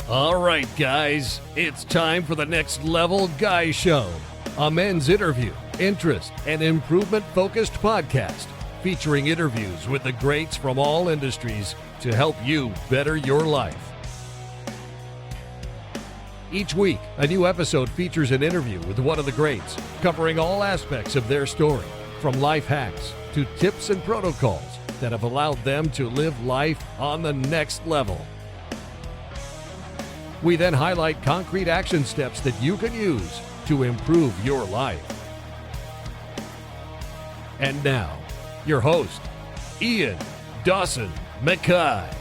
All right, guys, it's time for the Next Level Guy Show, a men's interview, interest, and improvement-focused podcast featuring interviews with the greats from all industries to help you better your life. Each week, a new episode features an interview with one of the greats, covering all aspects of their story, from life hacks to tips and protocols that have allowed them to live life on the next level. We then highlight concrete action steps that you can use to improve your life. And now, your host, Ian Dawson McKay.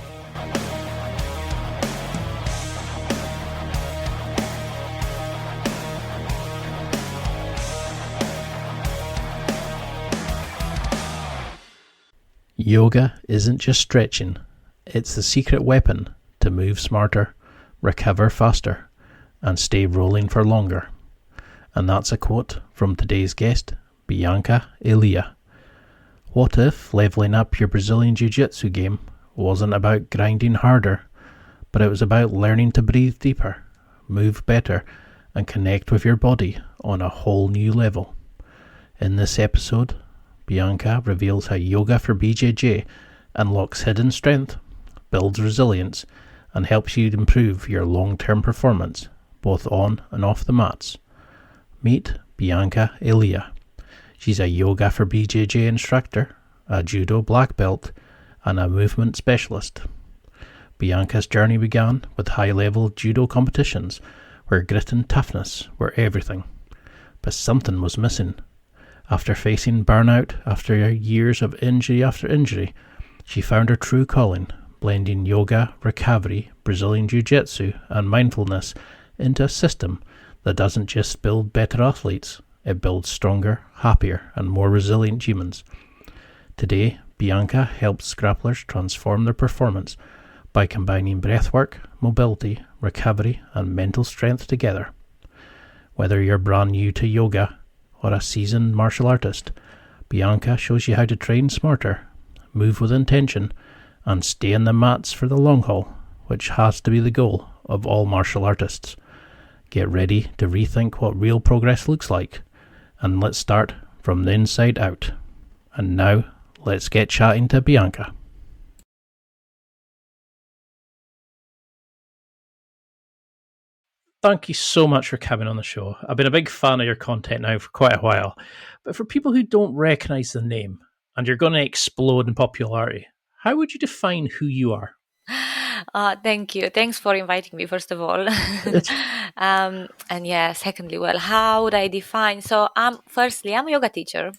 Yoga isn't just stretching, it's the secret weapon to move smarter, recover faster, and stay rolling for longer. And that's a quote from today's guest, Bianca Ilea. What if leveling up your Brazilian Jiu-Jitsu game wasn't about grinding harder, but it was about learning to breathe deeper, move better, and connect with your body on a whole new level? In this episode, Bianca reveals how yoga for BJJ unlocks hidden strength, builds resilience, and helps you improve your long-term performance, both on and off the mats. Meet Bianca Ilea. She's a yoga for BJJ instructor, a judo black belt, and a movement specialist. Bianca's journey began with high-level judo competitions where grit and toughness were everything. But something was missing. After facing burnout after years of injury after injury, she found her true calling, blending yoga, recovery, Brazilian Jiu-Jitsu, and mindfulness into a system that doesn't just build better athletes, it builds stronger, happier, and more resilient humans. Today, Bianca helps grapplers transform their performance by combining breathwork, mobility, recovery, and mental strength together. Whether you're brand new to yoga or a seasoned martial artist, Bianca shows you how to train smarter, move with intention, and stay on the mats for the long haul, which has to be the goal of all martial artists. Get ready to rethink what real progress looks like, and let's start from the inside out. And now, let's get chatting to Bianca. Thank you so much for coming on the show. I've been a big fan of your content now for quite a while, but for people who don't recognise the name, and you're going to explode in popularity, how would you define who you are? Thank you. Thanks for inviting me, first of all. And yeah, secondly, well, how would I define? So, firstly, I'm a yoga teacher.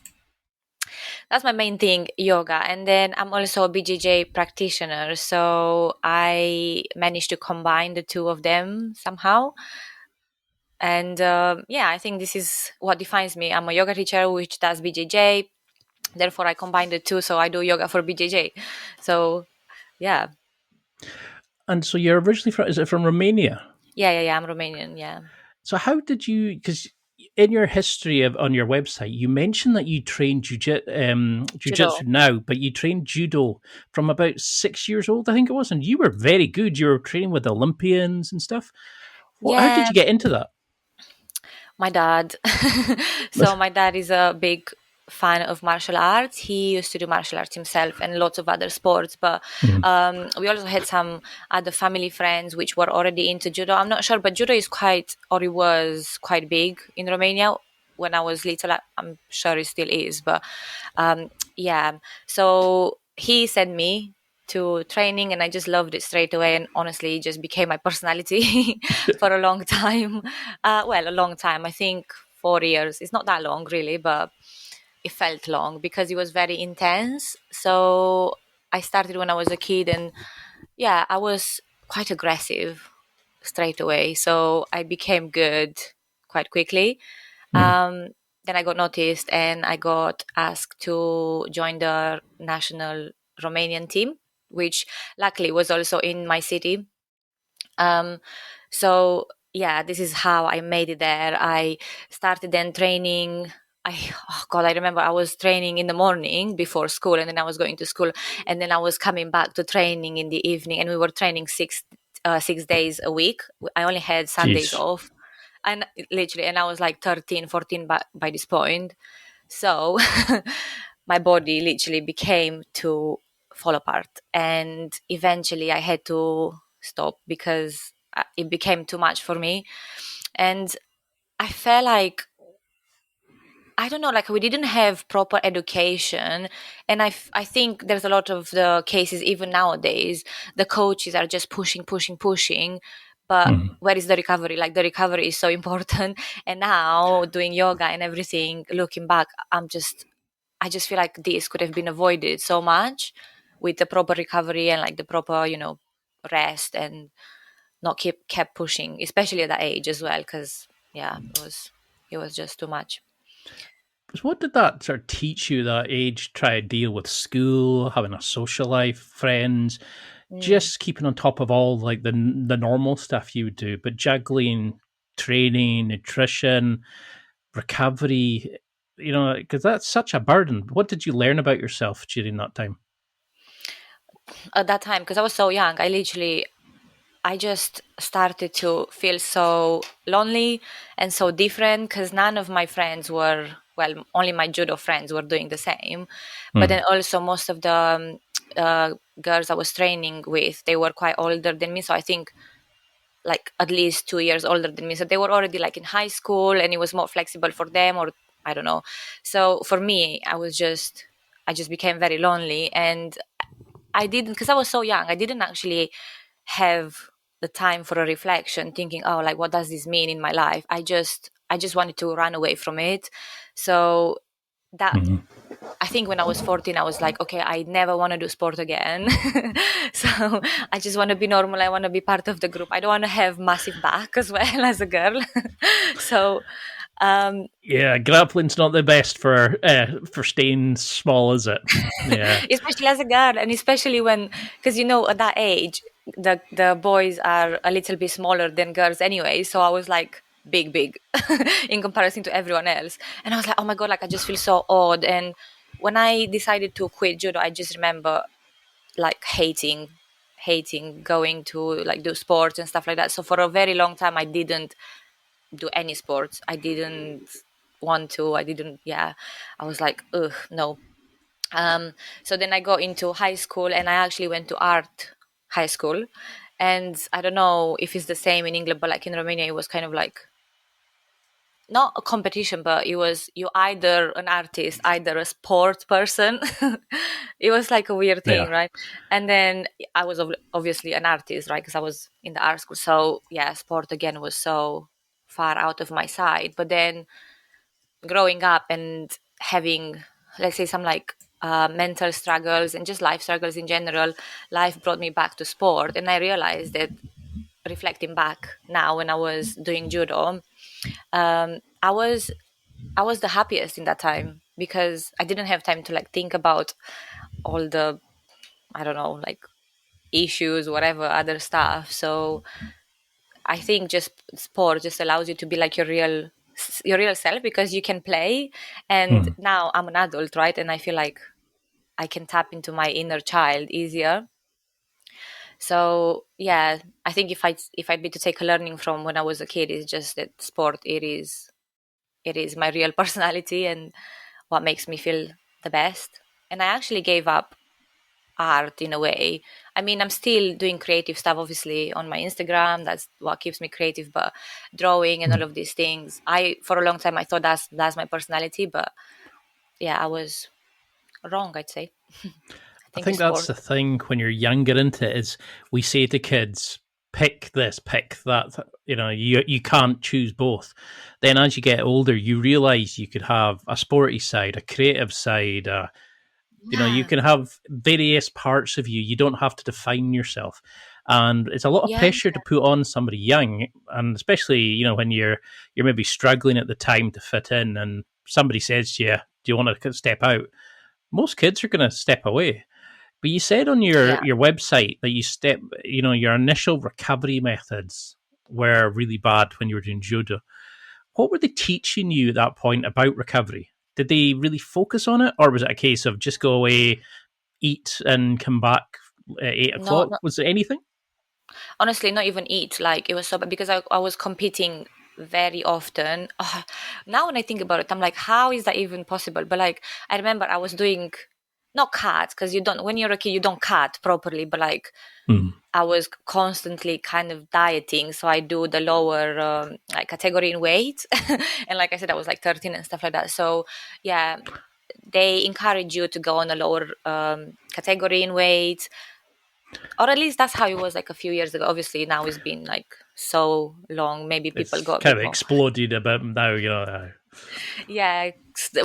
That's my main thing, yoga. And then I'm also a BJJ practitioner. So I managed to combine the two of them somehow. And I think this is what defines me. I'm a yoga teacher which does BJJ. Therefore, I combine the two. So I do yoga for BJJ. So, yeah. And so you're originally is it from Romania? Yeah. I'm Romanian, yeah. So how did you, because in your history on your website, you mentioned that you trained jiu-jitsu now, but you trained judo from about 6 years old, I think it was, and you were very good. You were training with Olympians and stuff. How did you get into that? My dad. So my dad is a big fan of martial arts. He used to do martial arts himself and lots of other sports, but we also had some other family friends which were already into judo. I'm not sure, but judo is it was quite big in Romania when I was little. I'm sure it still is, but so he sent me to training and I just loved it straight away, and honestly it just became my personality for a long time. A long time, I think 4 years. It's not that long really, but it felt long because it was very intense. So I started when I was a kid, and I was quite aggressive straight away. So I became good quite quickly. Then I got noticed and I got asked to join the national Romanian team, which luckily was also in my city. This is how I made it there. I started then training. I remember I was training in the morning before school, and then I was going to school, and then I was coming back to training in the evening, and we were training 6 days a week. I only had Sundays Jeez. off, and literally, and I was like 13, 14 by this point. So my body literally became to fall apart, and eventually I had to stop because it became too much for me. And I felt like, I don't know, like we didn't have proper education. And I think there's a lot of the cases, even nowadays, the coaches are just pushing, pushing, pushing. But where is the recovery? Like the recovery is so important. And now doing yoga and everything, looking back, I just feel like this could have been avoided so much with the proper recovery and like the proper, rest, and not kept pushing, especially at that age as well. Because yeah, it was just too much. What did that sort of teach you, that age, try to deal with school, having a social life, friends, just keeping on top of all like the normal stuff you would do, but juggling training, nutrition, recovery, because that's such a burden. What did you learn about yourself during that time? At that time, because I was so young, I just started to feel so lonely and so different, because none of my friends were, well, only my judo friends were doing the same. But then also most of the girls I was training with, they were quite older than me. So I think like at least 2 years older than me. So they were already like in high school, and it was more flexible for them, or I don't know. So for me, I just became very lonely, and I didn't, because I was so young, I didn't actually have the time for a reflection, thinking, oh, like what does this mean in my life? I just wanted to run away from it. So that, I think when I was 14, I was like, okay, I never want to do sport again. So I just want to be normal. I want to be part of the group. I don't want to have massive back as well as a girl. So yeah, grappling's not the best for staying small, is it? Yeah. Especially as a girl, and especially when, because at that age, the boys are a little bit smaller than girls anyway. So I was like big in comparison to everyone else, and I was like, oh my god, like I just feel so odd. And when I decided to quit judo, I just remember like hating going to like do sports and stuff like that. So for a very long time, I didn't do any sports. I didn't want to. Yeah, I was like, ugh, no. So then I got into high school, and I actually went to art high school. And I don't know if it's the same in England, but like in Romania, it was kind of like not a competition, but it was, you either an artist, either a sport person. It was like a weird thing, Yeah. right? And then I was obviously an artist, right? Because I was in the art school. So yeah, sport again was so far out of my side. But then growing up and having, let's say, some like mental struggles and just life struggles in general, life brought me back to sport. And I realized that, reflecting back now when I was doing judo, I was the happiest in that time, because I didn't have time to like think about all the, I don't know, like issues, whatever other stuff. So I think just sport just allows you to be like your real self, because you can play. And now I'm an adult, right? And I feel like I can tap into my inner child easier. So yeah, I think if I'd be to take a learning from when I was a kid, is just that sport, it is my real personality and what makes me feel the best. And I actually gave up art in a way. I mean, I'm still doing creative stuff, obviously, on my Instagram. That's what keeps me creative. But drawing and all of these things, for a long time I thought that's my personality. But yeah, I was wrong, I'd say. I think that's the thing when you're younger into it, is we say to kids, pick this, pick that. You can't choose both. Then as you get older, you realize you could have a sporty side, a creative side, you can have various parts of you. You don't have to define yourself. And it's a lot of pressure to put on somebody young, and especially, when you're maybe struggling at the time to fit in, and somebody says to you, do you want to step out? Most kids are going to step away. But you said on your website that your initial recovery methods were really bad when you were doing judo. What were they teaching you at that point about recovery? Did they really focus on it, or was it a case of just go away, eat, and come back at 8 o'clock? No. Was there anything? Honestly, not even eat. Like, it was so bad because I was competing very often. Now when I think about it, I'm like, how is that even possible? But like, I remember I was doing not cut, because you don't, when you're a kid you don't cut properly, but like Mm. I was constantly kind of dieting, so I do the lower like category in weight, and like I said, I was like 13 and stuff like that. So yeah, they encourage you to go on a lower category in weight, or at least that's how it was like a few years ago. Obviously, now it's been like so long. Maybe people It's got a kind bit of more. exploded a bit now, you know. Yeah,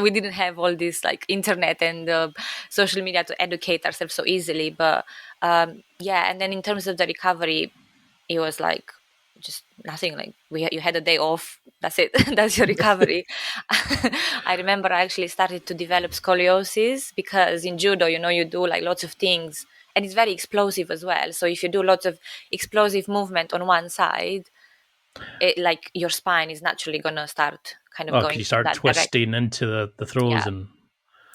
we didn't have all this like internet and social media to educate ourselves so easily. But yeah, and then in terms of the recovery, it was like just nothing. Like you had a day off. That's it. That's your recovery. I remember I actually started to develop scoliosis because in judo, you do like lots of things, and it's very explosive as well. So if you do lots of explosive movement on one side, it like your spine is naturally gonna start kind of Oh, because going you start that direction. twisting into the throws Yeah. and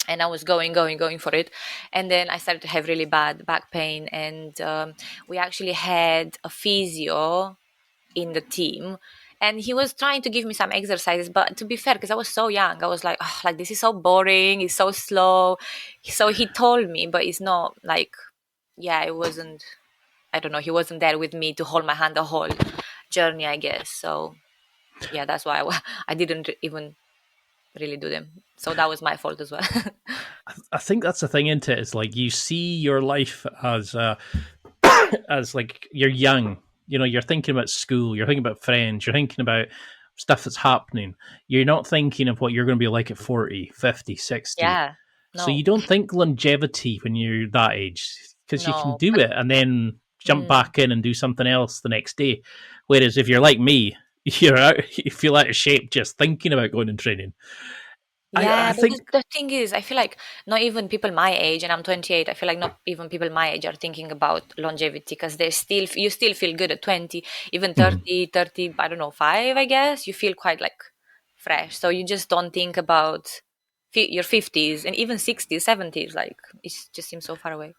And I was going for it, and then I started to have really bad back pain, and we actually had a physio in the team, and he was trying to give me some exercises, but to be fair, because I was so young, I was like, oh, like this is so boring, it's so slow. So he told me, but it's not like, yeah, it wasn't, I don't know, he wasn't there with me to hold my hand the whole journey, I guess. So yeah, that's why I didn't even really do them. So that was my fault as well. I think that's the thing into it. Is like you see your life as like you're young. You know, you're thinking about school, you're thinking about friends, you're thinking about stuff that's happening. You're not thinking of what you're going to be like at 40, 50, 60. Yeah. So you No, don't think longevity when you're that age because you can no. do it and then jump Mm. back in and do something else the next day. Whereas if you're like me, you're out, you feel out of shape just thinking about going and training. I Yeah, but think the thing is, I feel like not even people my age, and I'm 28, I feel like not even people my age are thinking about longevity because you still feel good at 20, even mhm. 30, 30, I don't know, 5, I guess. You feel quite like fresh. So you just don't think about your 50s and even 60s, 70s. Like it just seems so far away.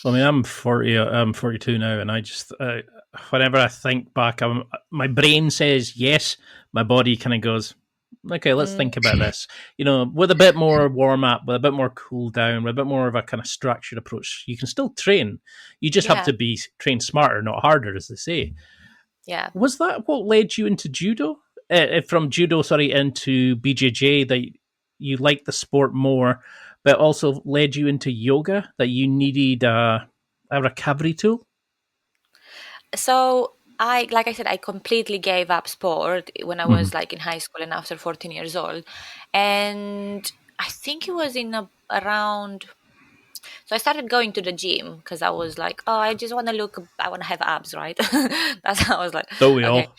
I mean, I'm 40. I'm 42 now, and I just whenever I think back, my brain says yes. My body kind of goes, okay, let's Mm, think about this. You know, with a bit more warm up, with a bit more cool down, with a bit more of a kind of structured approach, you can still train. You just have yeah, to be trained smarter, not harder, as they say. yeah. Was that what led you into judo? From judo, sorry, into BJJ, that you liked the sport more, but also led you into yoga, that you needed a recovery tool? So like I said, I completely gave up sport when I Mm-hmm. was like in high school and after 14 years old. And I think it was around, so I started going to the gym because I was like, oh, I just want to I want to have abs, right? That's how I was like, Don't we okay. all?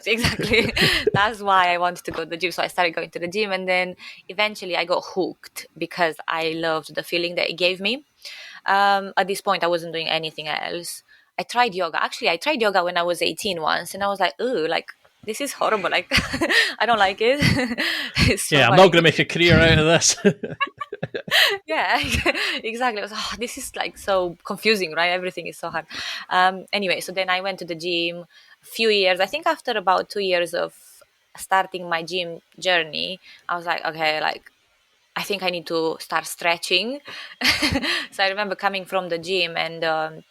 Exactly. That's why I wanted to go to the gym. So I started going to the gym, and then eventually I got hooked because I loved the feeling that it gave me. At this point, I wasn't doing anything else. I tried yoga. Actually, I tried yoga when I was 18 once, and I was like, ooh, like, this is horrible. Like, I don't like it. It's so Yeah, I'm not like, going to make a career out of this. yeah, exactly. I was, oh, this is like so confusing, right? Everything is so hard. Anyway, so then I went to the gym a few years. I think after about 2 years of starting my gym journey, I was like, okay, like, I think I need to start stretching. So I remember coming from the gym, and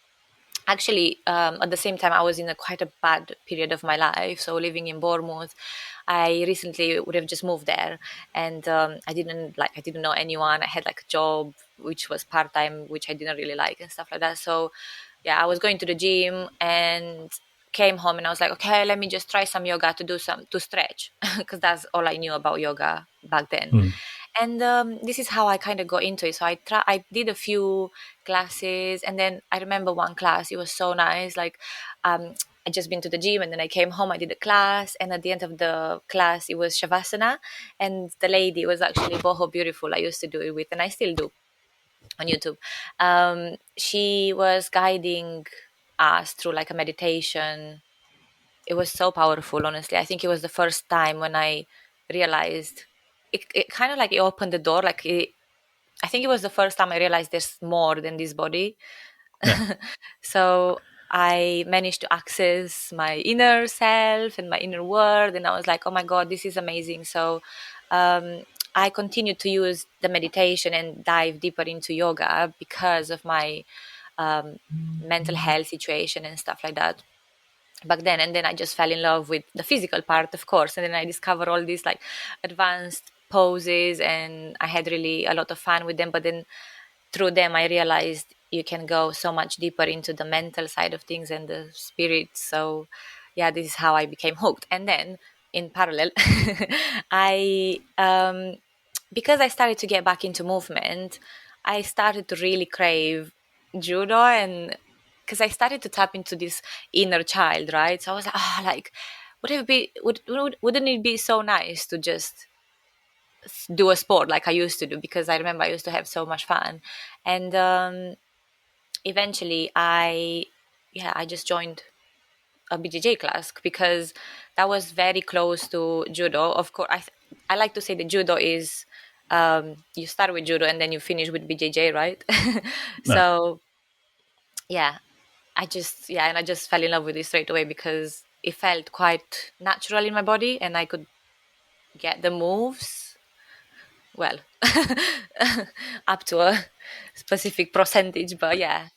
actually, at the same time, I was in a quite a bad period of my life. So living in Bournemouth, I recently would have just moved there, and I didn't know anyone. I had like a job which was part time, which I didn't really like and stuff like that. So yeah, I was going to the gym and came home, and I was like, okay, let me just try some yoga to stretch because that's all I knew about yoga back then. Hmm. And this is how I kind of got into it. So I did a few classes, and then I remember one class. It was so nice. Like, I just been to the gym, and then I came home. I did a class, and at the end of the class, it was shavasana, and the lady was actually Boho Beautiful. I used to do it with, and I still do on YouTube. She was guiding us through like a meditation. It was so powerful, honestly. I think it was the first time when I realized it kind of like it opened the door. I think it was the first time I realized there's more than this body. Yeah. So I managed to access my inner self and my inner world, and I was like, oh my god, this is amazing. So I continued to use the meditation and dive deeper into yoga because of my mental health situation and stuff like that back then. And then I just fell in love with the physical part, of course, and then I discovered all these like advanced poses, and I had really a lot of fun with them. But then through them I realized you can go so much deeper into the mental side of things and the spirit. So yeah, this is how I became hooked. And then in parallel I because I started to get back into movement, I started to really crave judo, and because I started to tap into this inner child, right? So I was like, oh, like, wouldn't it be so nice to just do a sport like I used to do? Because I remember I used to have so much fun, and eventually I just joined a BJJ class because that was very close to judo. Of course, I like to say that judo is you start with judo and then you finish with BJJ, right? No. So yeah, and I just fell in love with it straight away because it felt quite natural in my body and I could get the moves well up to a specific percentage, but yeah.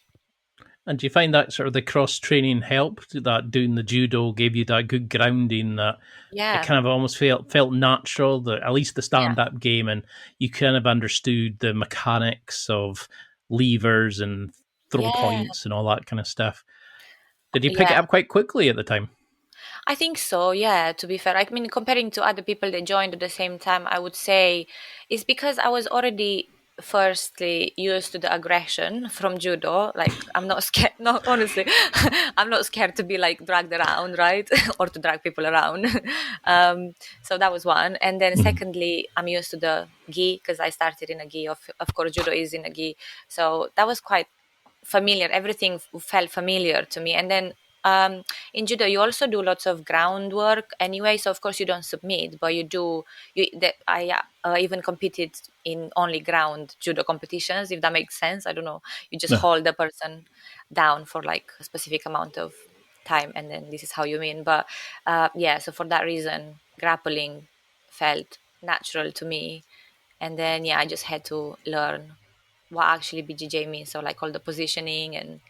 And do you find that sort of the cross training helped? That doing the judo gave you that good grounding, that it Yeah, kind of almost felt natural. That at least the yeah, stand up game, and you kind of understood the mechanics of levers and throw yeah, points and all that kind of stuff. Did you pick it yeah. up quite quickly at the time? I think so, yeah, to be fair. I mean, comparing to other people that joined at the same time, I would say it's because I was already firstly used to the aggression from judo. Like, I'm not scared. No, honestly, I'm not scared to be like dragged around, right? Or to drag people around. So that was one. And then secondly, I'm used to the gi because I started in a gi. Of course, judo is in a gi. So that was quite familiar. Everything felt familiar to me. And then in judo, you also do lots of groundwork anyway. So of course you don't submit, but you do. I even competed in only ground judo competitions, if that makes sense. I don't know. You just No. hold the person down for like a specific amount of time, and then this is how you win. But yeah, so for that reason, grappling felt natural to me. And then yeah, I just had to learn what actually BJJ means. So like all the positioning and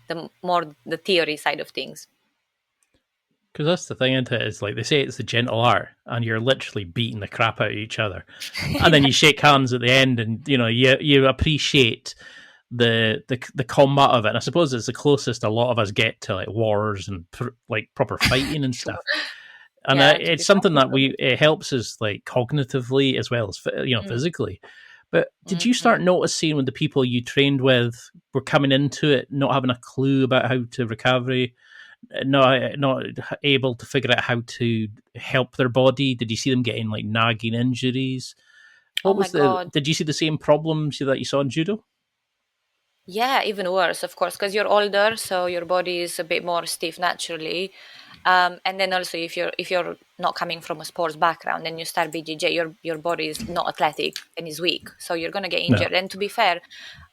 the more the theory side of things. Because that's the thing, isn't it? Is like they say it's the gentle art, and you're literally beating the crap out of each other, and then you shake hands at the end, and you appreciate the combat of it. And I suppose it's the closest a lot of us get to like wars and like proper fighting and stuff. And Yeah, to be it's something that fair. it helps us like cognitively as well as Mm, physically. But did you mhm. start noticing when the people you trained with were coming into it not having a clue about how to recovery, not able to figure out how to help their body? Did you see them getting like nagging injuries? Oh What my was the? God. Did you see the same problems that you saw in judo? Yeah, even worse, of course, because you're older, so your body is a bit more stiff naturally. And then also, if you're not coming from a sports background and you start BJJ, your body is not athletic and is weak, so you're gonna get No. injured. And to be fair,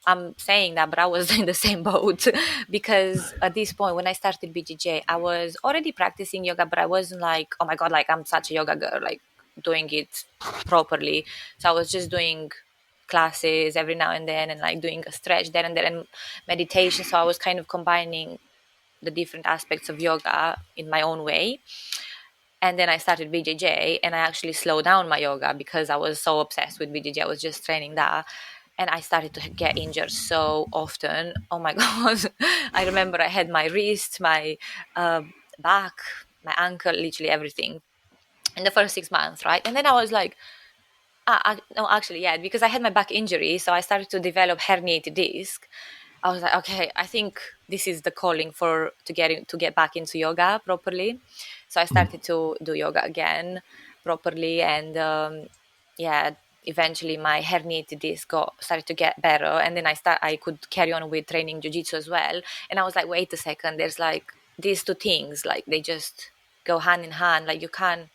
I'm saying that, but I was in the same boat because at this point, when I started BJJ, I was already practicing yoga, but I wasn't like, oh my God, like I'm such a yoga girl, like doing it properly. So I was just doing classes every now and then and like doing a stretch there and there and meditation. So I was kind of combining the different aspects of yoga in my own way. And then I started BJJ and I actually slowed down my yoga because I was so obsessed with BJJ. I was just training that. And I started to get injured so often. Oh my God. I remember I had my wrist, my uh, back, my ankle, literally everything in the first 6 months, right? And then I was like, no, actually, yeah, because I had my back injury. So I started to develop herniated disc. I was like, okay, I think this is the calling to get back into yoga properly. So I started to do yoga again properly, and yeah, eventually my herniated disc started to get better, and then I could carry on with training jiu-jitsu as well. And I was like, wait a second, there's like these two things, like they just go hand in hand. Like you can.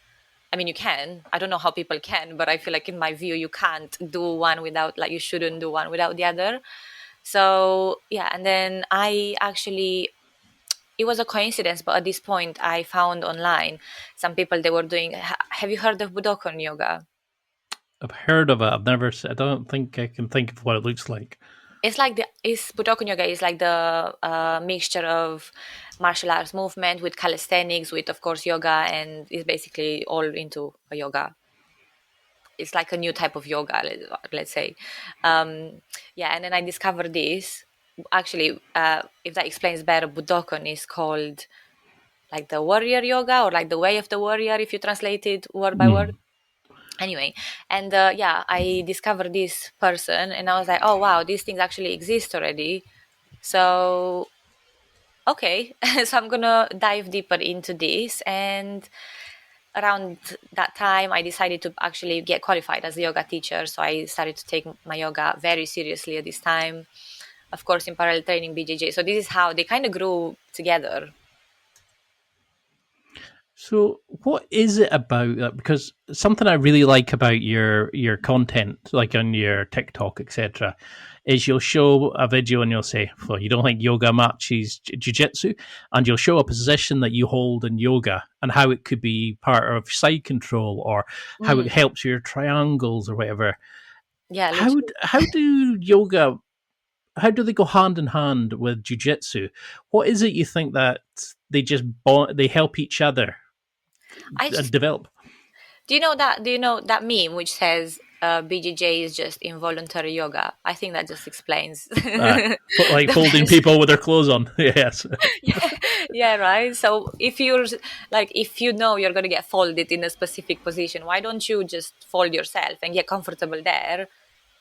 I mean, you can. I don't know how people can, but I feel like in my view, you can't do one without, like, you shouldn't do one without the other. So yeah, and then I actually it was a coincidence, but at this point I found online some people, they were doing, have you heard of Budokan yoga? I've heard of it. I've never. I don't think I can think of what it looks like. It's like it's Budokan yoga is like the mixture of martial arts movement with calisthenics, with of course yoga, and it's basically all into a yoga. It's like a new type of yoga, let's say. Yeah, and then I discovered this. Actually, if that explains better, Budokan is called like the warrior yoga, or like the way of the warrior, if you translate it word by word. Anyway, and yeah, I discovered this person, and I was like, oh wow, these things actually exist already. So okay, so I'm gonna dive deeper into this. And around that time, I decided to actually get qualified as a yoga teacher. So I started to take my yoga very seriously at this time. Of course, in parallel training BJJ. So this is how they kind of grew together. So, what is it about that? Because something I really like about your content, like on your TikTok, etc., is you'll show a video and you'll say, "Well, you don't think yoga matches jiu-jitsu," and you'll show a position that you hold in yoga and how it could be part of side control or how it helps your triangles or whatever. Yeah, How do yoga? How do they go hand in hand with jiu-jitsu? What is it you think that they help each other I just, develop? do you know that meme which says BJJ is just involuntary yoga? I think that just explains Like the holding best. people with their clothes on. Yes. Yeah, right. So if you know you're going to get folded in a specific position, why don't you just fold yourself and get comfortable there?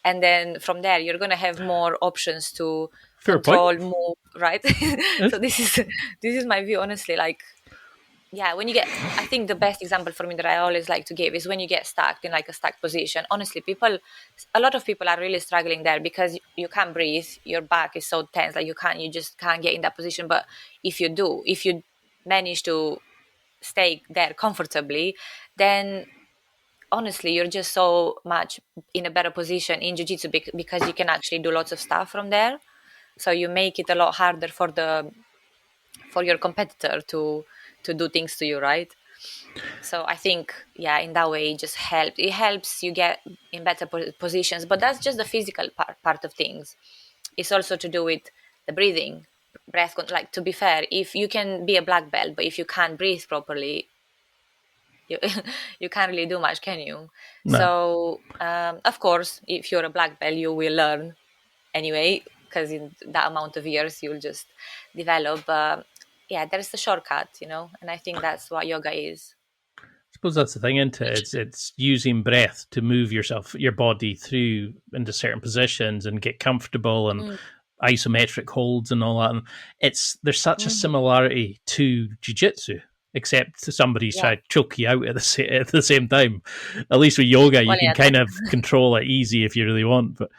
And then from there, you're going to have more options to Fair point. control, move, right? Yes. So this is my view, honestly. Like, yeah, when you get, I think the best example for me that I always like to give is when you get stuck in like a stuck position. Honestly, a lot of people are really struggling there because you can't breathe. Your back is so tense, like you just can't get in that position. But if you manage to stay there comfortably, then honestly, you're just so much in a better position in jiu-jitsu because you can actually do lots of stuff from there. So you make it a lot harder for your competitor to do things to you, right? So I think, yeah, in that way, it helps you get in better positions. But that's just the physical part of things. It's also to do with the breathing, like, to be fair, if you can be a black belt, but if you can't breathe properly, you, you can't really do much, can you? No. So of course, if you're a black belt, you will learn anyway, because in that amount of years you'll just develop. Yeah, there's the shortcut, and I think that's what yoga is. I suppose that's the thing, isn't it? It's using breath to move your body through into certain positions and get comfortable and isometric holds and all that. And there's such a similarity to jiu-jitsu, except somebody's Yeah. trying to choke you out at the same time. At least with yoga, you Well, can yeah, kind of control it easy if you really want. But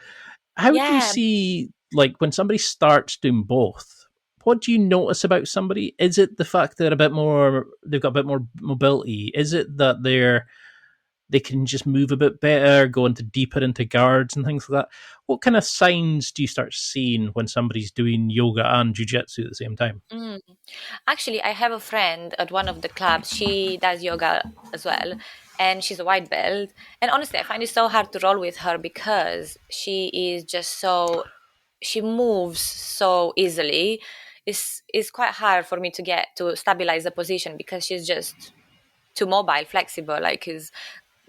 how do you yeah. see, like, when somebody starts doing both? What do you notice about somebody? Is it the fact they've got a bit more mobility? Is it that they can just move a bit better, go deeper into guards and things like that? What kind of signs do you start seeing when somebody's doing yoga and jiu-jitsu at the same time? Actually, I have a friend at one of the clubs. She does yoga as well, and she's a white belt. And honestly, I find it so hard to roll with her because she is just she moves so easily. It's quite hard for me to get to stabilize the position because she's just too mobile, flexible. Like,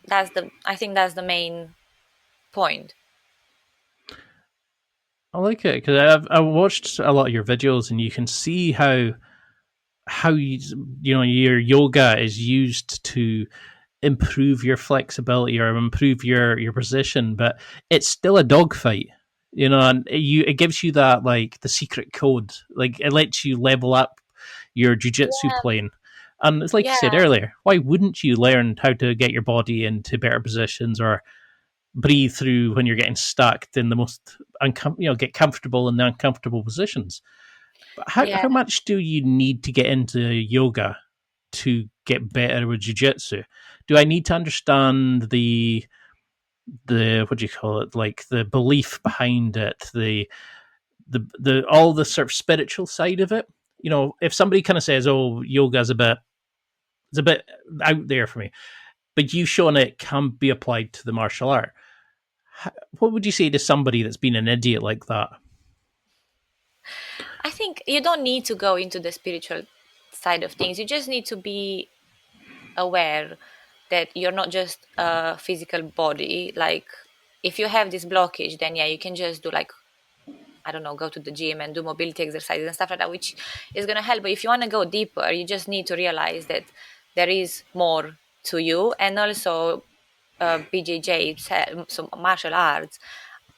I think that's the main point. I like it because I've watched a lot of your videos and you can see how your yoga is used to improve your flexibility or improve your position, but it's still a dogfight, and it gives you that, like, the secret code, like it lets you level up your jiu-jitsu Yeah, playing. And it's like you said yeah, earlier, why wouldn't you learn how to get your body into better positions or breathe through when you're getting stuck in the most get comfortable in the uncomfortable positions? But yeah. how much do you need to get into yoga to get better with jiu-jitsu? Do I need to understand the what do you call it, like the belief behind it, the all the sort of spiritual side of it? if somebody kind of says, "Oh, yoga's it's a bit out there for me," but you showing it can be applied to the martial art. What would you say to somebody that's been an idiot like that? I think you don't need to go into the spiritual side of things. You just need to be aware that you're not just a physical body. Like, if you have this blockage, then yeah, you can just do, like, I don't know, go to the gym and do mobility exercises and stuff like that, which is going to help. But if you want to go deeper, you just need to realize that there is more to you. And also, BJJ, so martial arts,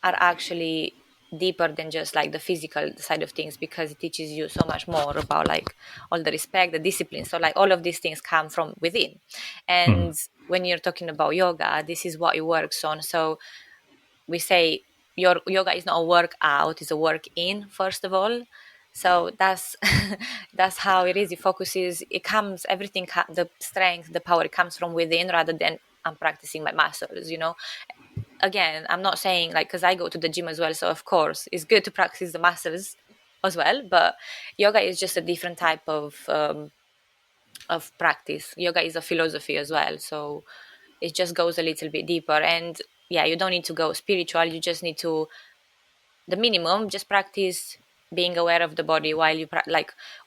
are actually deeper than just like the physical side of things, because it teaches you so much more about like all the respect, the discipline. So like all of these things come from within. And when you're talking about yoga, this is what it works on. So we say your yoga is not a workout, it's a work in, first of all. So that's that's how it is. It focuses, it comes, everything, the strength, the power, it comes from within, rather than I'm practicing my muscles, Again, I'm not saying, like, because I go to the gym as well, so of course it's good to practice the muscles as well, but yoga is just a different type of practice. Yoga is a philosophy as well, so it just goes a little bit deeper. And yeah, you don't need to go spiritual, you just need to, the minimum, just practice being aware of the body while you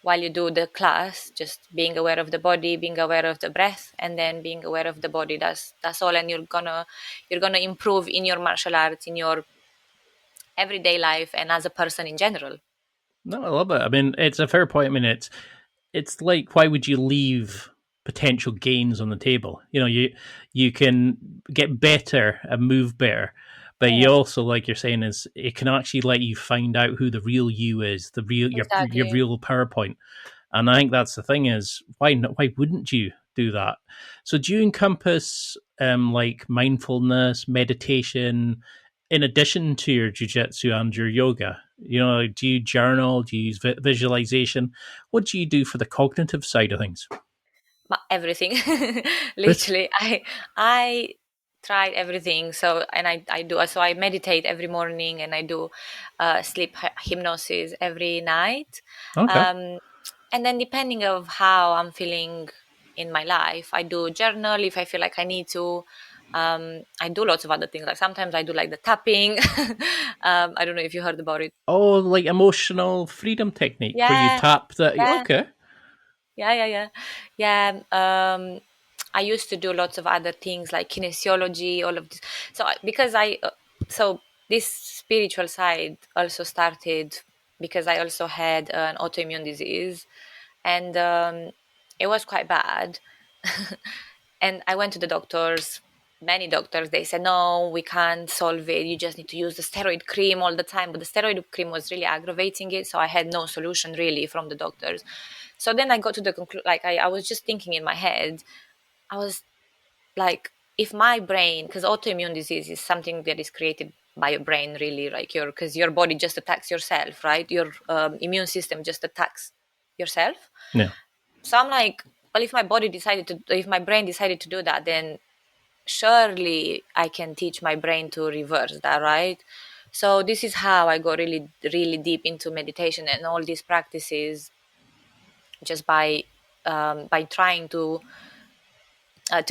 while you do the class, just being aware of the body, being aware of the breath, and then being aware of the body. That's all. And you're gonna improve in your martial arts, in your everyday life, and as a person in general. No, I love it. I mean, it's a fair point. I mean, it's like, why would you leave potential gains on the table? You can get better and move better, but you also, like you're saying, is it can actually let you find out who the real you is, the real your Exactly. real PowerPoint. And I think that's the thing, is why not, why wouldn't you do that? So do you encompass like mindfulness, meditation, in addition to your jiu-jitsu and your yoga? Do you journal? Do you use visualization? What do you do for the cognitive side of things? Everything. Literally, I tried everything. So, and I do, so I meditate every morning, and I do sleep hypnosis every night. Okay. And then depending of how I'm feeling in my life, I do journal if I feel like I need to. I do lots of other things. Like sometimes I do like the tapping. I don't know if you heard about it. Oh, like emotional freedom technique where you Yeah, tap the. yeah, Okay. yeah. Yeah. I used to do lots of other things like kinesiology, all of this. So because so this spiritual side also started because I also had an autoimmune disease, and it was quite bad. And I went to the doctors, many doctors. They said, no, we can't solve it. You just need to use the steroid cream all the time. But the steroid cream was really aggravating it. So I had no solution really from the doctors. So then I got to the conclusion, like I was just thinking in my head, I was like, if my brain, because autoimmune disease is something that is created by your brain, really, like because your body just attacks yourself, right? Your immune system just attacks yourself. Yeah. So I'm like, well, if my brain decided to do that, then surely I can teach my brain to reverse that, right? So this is how I got really, really deep into meditation and all these practices, just by trying to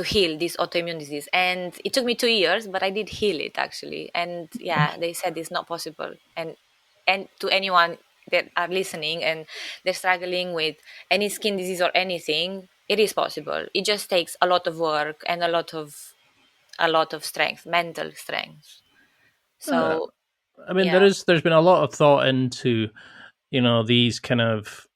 heal this autoimmune disease. And it took me 2 years, but I did heal it actually. And yeah, they said it's not possible. And to anyone that are listening and they're struggling with any skin disease or anything, it is possible. It just takes a lot of work and a lot of strength, mental strength. Uh, So I mean, yeah. there's been a lot of thought into these kind of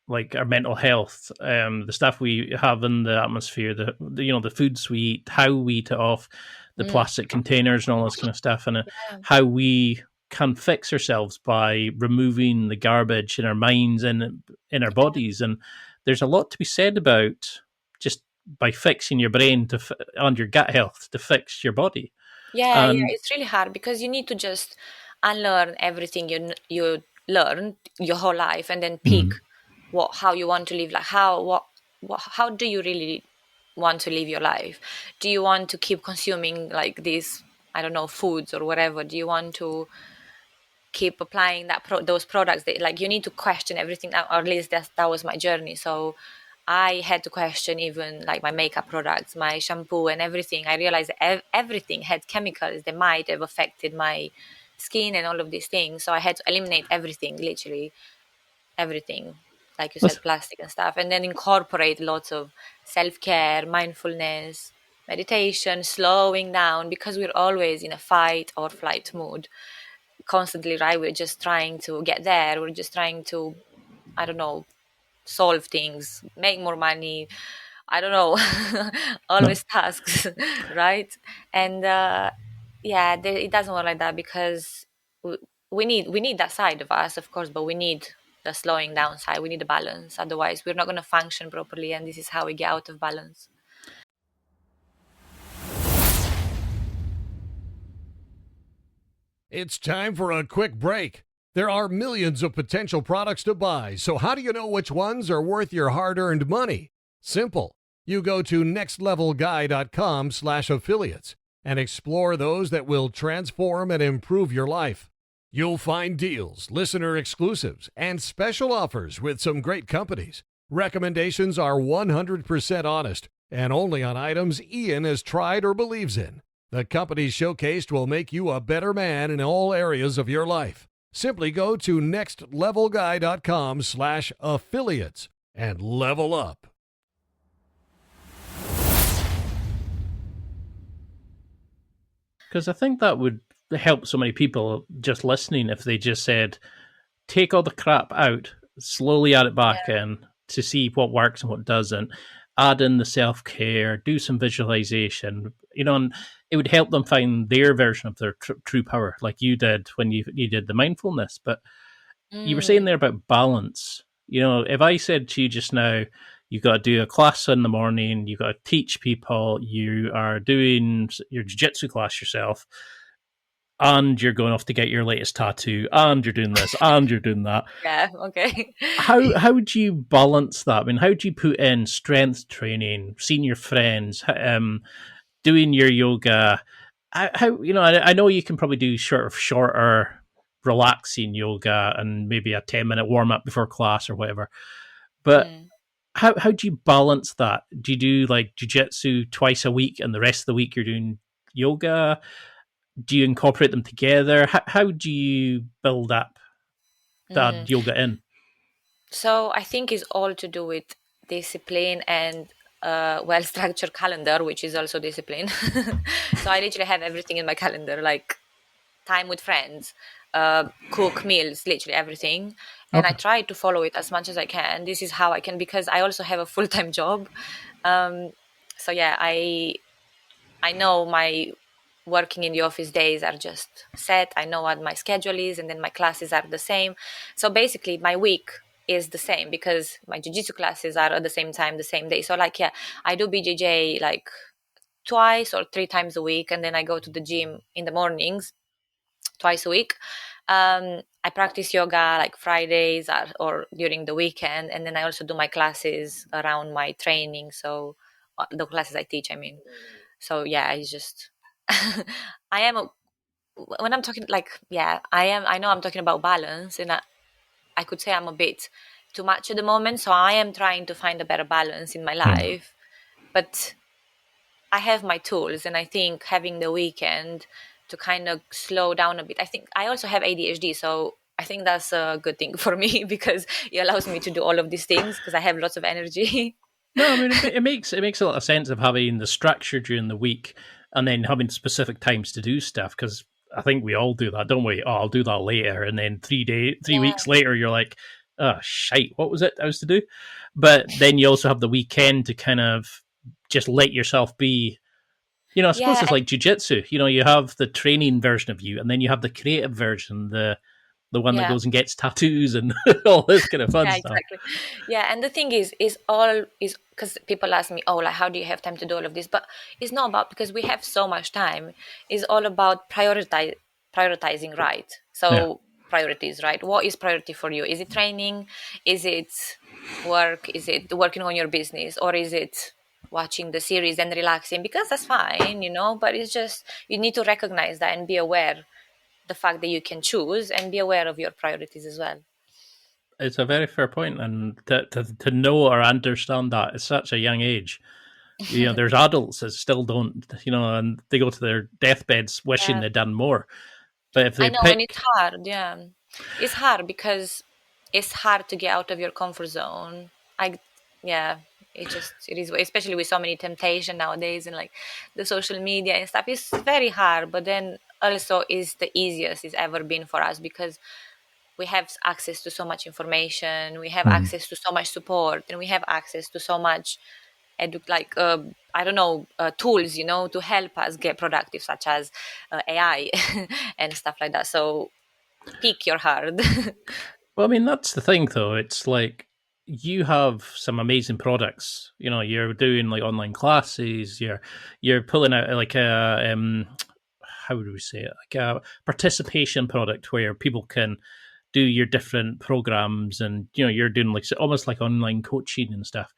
like our mental health, the stuff we have in the atmosphere, the foods we eat, how we eat it off, the Mm, plastic containers and all this kind of stuff, and yeah. how we can fix ourselves by removing the garbage in our minds and in our bodies. And there's a lot to be said about just by fixing your brain and your gut health to fix your body. Yeah, And it's really hard because you need to just unlearn everything you learned your whole life, and then pick how you want to live. Like how do you really want to live your life? Do you want to keep consuming like these, I don't know, foods or whatever? Do you want to keep applying those products. Like, you need to question everything, or at least that was my journey. So I had to question even like my makeup products, my shampoo and everything. I realized everything had chemicals that might have affected my skin and all of these things. So I had to eliminate everything, literally everything, like you said, plastic and stuff, and then incorporate lots of self-care, mindfulness, meditation, slowing down, because we're always in a fight or flight mood constantly, right? We're just trying to get there. We're just trying to, I don't know, solve things, make more money. I don't know, No. always tasks, right? And yeah, it doesn't work like that, because we, we need that side of us, of course, but we need the slowing down side. We need the balance. Otherwise, we're not going to function properly, and this is how we get out of balance. It's time for a quick break. There are millions of potential products to buy, so how do you know which ones are worth your hard-earned money? Simple. You go to nextlevelguy.com/affiliates and explore those that will transform and improve your life. You'll find deals, listener exclusives, and special offers with some great companies. Recommendations are 100% honest and only on items Ian has tried or believes in. The companies showcased will make you a better man in all areas of your life. Simply go to nextlevelguy.com/affiliates and level up. Because I think that would help so many people just listening if they just said, take all the crap out, slowly add it back in to see what works and what doesn't, add in the self-care, do some visualization, and it would help them find their version of their true power, like you did when you did the mindfulness. But you were saying there about balance. If I said to you just now, you've got to do a class in the morning, you've got to teach people, you are doing your jiu-jitsu class yourself, and you're going off to get your latest tattoo, and you're doing this, and you're doing that. Yeah, okay. How do you balance that? I mean, how do you put in strength training, seeing your friends, doing your yoga? I know you can probably do shorter, relaxing yoga and maybe a 10-minute warm up before class or whatever. But how do you balance that? Do you do like jiu-jitsu twice a week and the rest of the week you're doing yoga? Do you incorporate them together? How do you build up that yoga in? So I think it's all to do with discipline and well-structured calendar, which is also discipline. So I literally have everything in my calendar, like time with friends, cook meals, literally everything. And I try to follow it as much as I can. This is how I can, because I also have a full-time job. So yeah, I know my working in the office days are just set. I know what my schedule is, and then my classes are the same. So basically my week is the same, because my jiu-jitsu classes are at the same time, the same day. So like, yeah, I do BJJ like twice or three times a week, and then I go to the gym in the mornings twice a week. I practice yoga like Fridays or during the weekend, and then I also do my classes around my training. So the classes I teach, I mean. So yeah, it's just I am when I'm talking, like, yeah, I know I'm talking about balance, and I could say I'm a bit too much at the moment. So I am trying to find a better balance in my life, but I have my tools, and I think having the weekend to kind of slow down a bit. I think I also have ADHD, so I think that's a good thing for me, because it allows me to do all of these things because I have lots of energy. No, I mean it makes a lot of sense of having the structure during the week and then having specific times to do stuff, because I think we all do that, don't we? Oh, I'll do that later, and then 3 weeks later, you're like, oh shite, what was it I was to do? But then you also have the weekend to kind of just let yourself be. I suppose Yeah, it's like jiu-jitsu. You have the training version of you, and then you have the creative version, the one that yeah. goes and gets tattoos and all this kind of fun Yeah, stuff. exactly. Yeah, and the thing is all is because people ask me, oh, like, how do you have time to do all of this? But it's not about, because we have so much time. It's all about prioritizing, right? Yeah. So priorities, right? What is priority for you? Is it training? Is it work? Is it working on your business? Or is it watching the series and relaxing? Because that's fine, but it's just, you need to recognize that and be aware the fact that you can choose and be aware of your priorities as well. It's a very fair point, and to know or understand that at such a young age. There's adults that still don't, and they go to their deathbeds wishing Yeah, they'd done more. But if I they know, and it's pick, hard. Yeah, it's hard because it's hard to get out of your comfort zone. I, yeah, it is, especially with so many temptation nowadays and like the social media and stuff. It's very hard, but then also is the easiest it's ever been for us because we have access to so much information, we have access to so much support, and we have access to so much like I don't know, tools, to help us get productive, such as AI and stuff like that. So pick your heart. well, I mean, that's the thing, though. It's like you have some amazing products. You're doing like online classes. You're pulling out like a how would we say it, like a participation product where people can do your different programs, and you're doing like almost like online coaching and stuff.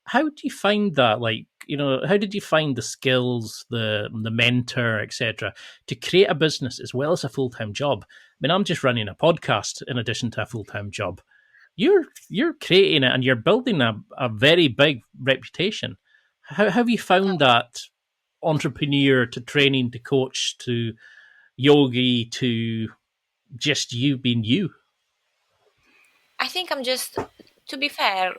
How do you find that? Like, how did you find the skills, the mentor, etc., to create a business as well as a full time job? I mean, I'm just running a podcast in addition to a full time job. You're creating it and you're building a very big reputation. How have you found that entrepreneur to training to coach to yogi to just you being you? I think I'm just, to be fair,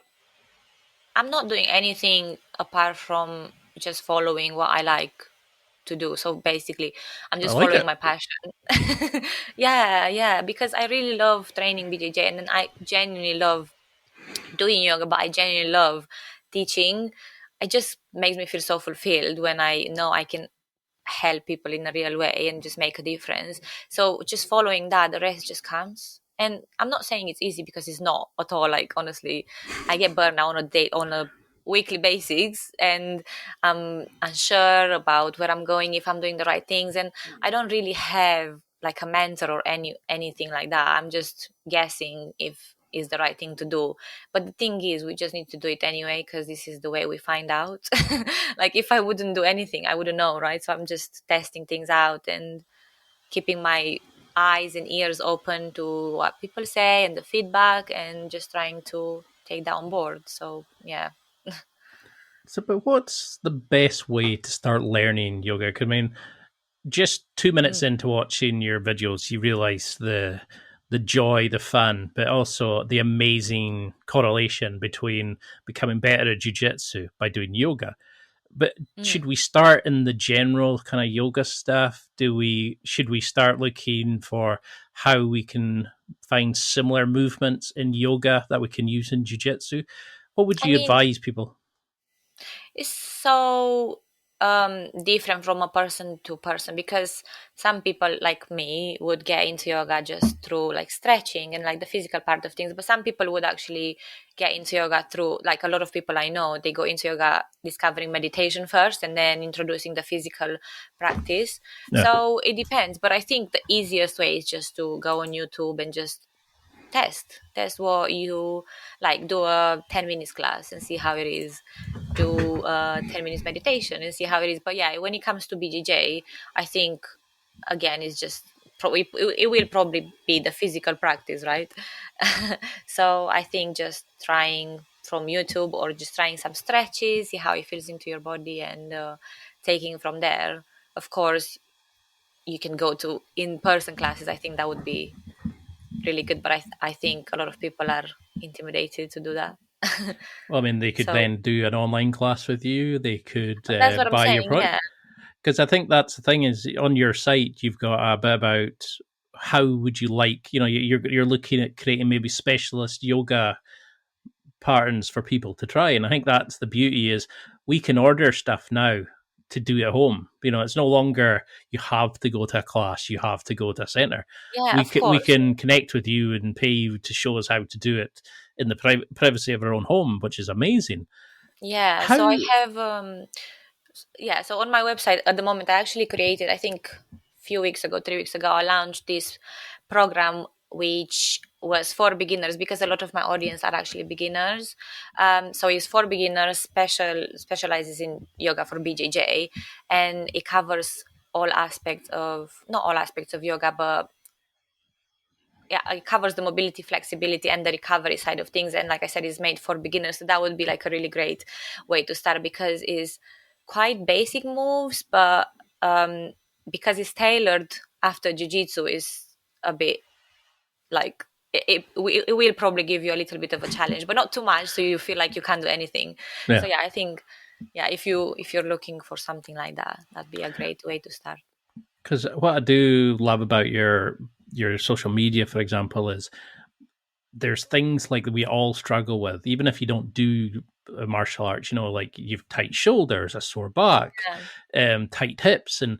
I'm not doing anything apart from just following what I like to do. So basically, I'm I just like following it. my passion. Yeah, yeah, because I really love training BJJ, and then I genuinely love doing yoga, but I genuinely love teaching. It just makes me feel so fulfilled when I know I can help people in a real way and just make a difference. So just following that, the rest just comes. And I'm not saying it's easy because it's not at all. Like honestly, I get burned out on a weekly basis, and I'm unsure about where I'm going, if I'm doing the right things, and I don't really have like a mentor or anything like that. I'm just guessing if is the right thing to do. But the thing is, we just need to do it anyway because this is the way we find out. Like if I wouldn't do anything, I wouldn't know, right? So I'm just testing things out and keeping my eyes and ears open to what people say and the feedback, and just trying to take that on board. So yeah. So, but what's the best way to start learning yoga? 'Cause, I mean, just 2 minutes Mm. into watching your videos, you realize the joy, the fun, but also the amazing correlation between becoming better at jiu-jitsu by doing yoga. But Mm. should we start in the general kind of yoga stuff? Should we start looking for how we can find similar movements in yoga that we can use in jiu-jitsu? What would I you mean, advise people? it's so different from a person to person because some people like me would get into yoga just through like stretching and like the physical part of things, but some people would actually get into yoga through, like a lot of people I know, they go into yoga discovering meditation first and then introducing the physical practice. Yeah. So it depends, but I think the easiest way is just to go on YouTube and just test what you like, do a 10 minutes class and see how it is, do 10 minutes meditation and see how it is. But yeah, when it comes to BJJ, I think again it's just it will probably be the physical practice, right? So I think just trying from YouTube or just trying some stretches, see how it feels into your body, and taking from there. Of course, you can go to in-person classes. I think that would be really good, but I think a lot of people are intimidated to do that. Well, I mean, they could So then do an online class with you. They could that's what I'm buy your saying. product. Yeah, Because I think that's the thing is on your site you've got a bit about how would you like, you're looking at creating maybe specialist yoga patterns for people to try, and I think that's the beauty is we can order stuff now to do at home. It's no longer you have to go to a class, you have to go to a center. yeah, We of can, we course. can connect with you and pay you to show us how to do it in the privacy of our own home, which is amazing. Yeah, How so I have yeah, so on my website at the moment I actually created, I think few weeks ago, 3 weeks ago, I launched this program which was for beginners because a lot of my audience are actually beginners. So it's for beginners, specializes in yoga for BJJ, and it covers not all aspects of yoga, but yeah, it covers the mobility, flexibility, and the recovery side of things. And like I said, it's made for beginners. So that would be like a really great way to start, because it's quite basic moves, but because it's tailored after jiu-jitsu, is a bit like it will probably give you a little bit of a challenge, but not too much, so you feel like you can't do anything. Yeah. So yeah, I think if you're looking for something like that, that'd be a great way to start. Because what I do love about your social media, for example, is there's things like we all struggle with, even if you don't do martial arts, like you've tight shoulders, a sore back, tight hips, and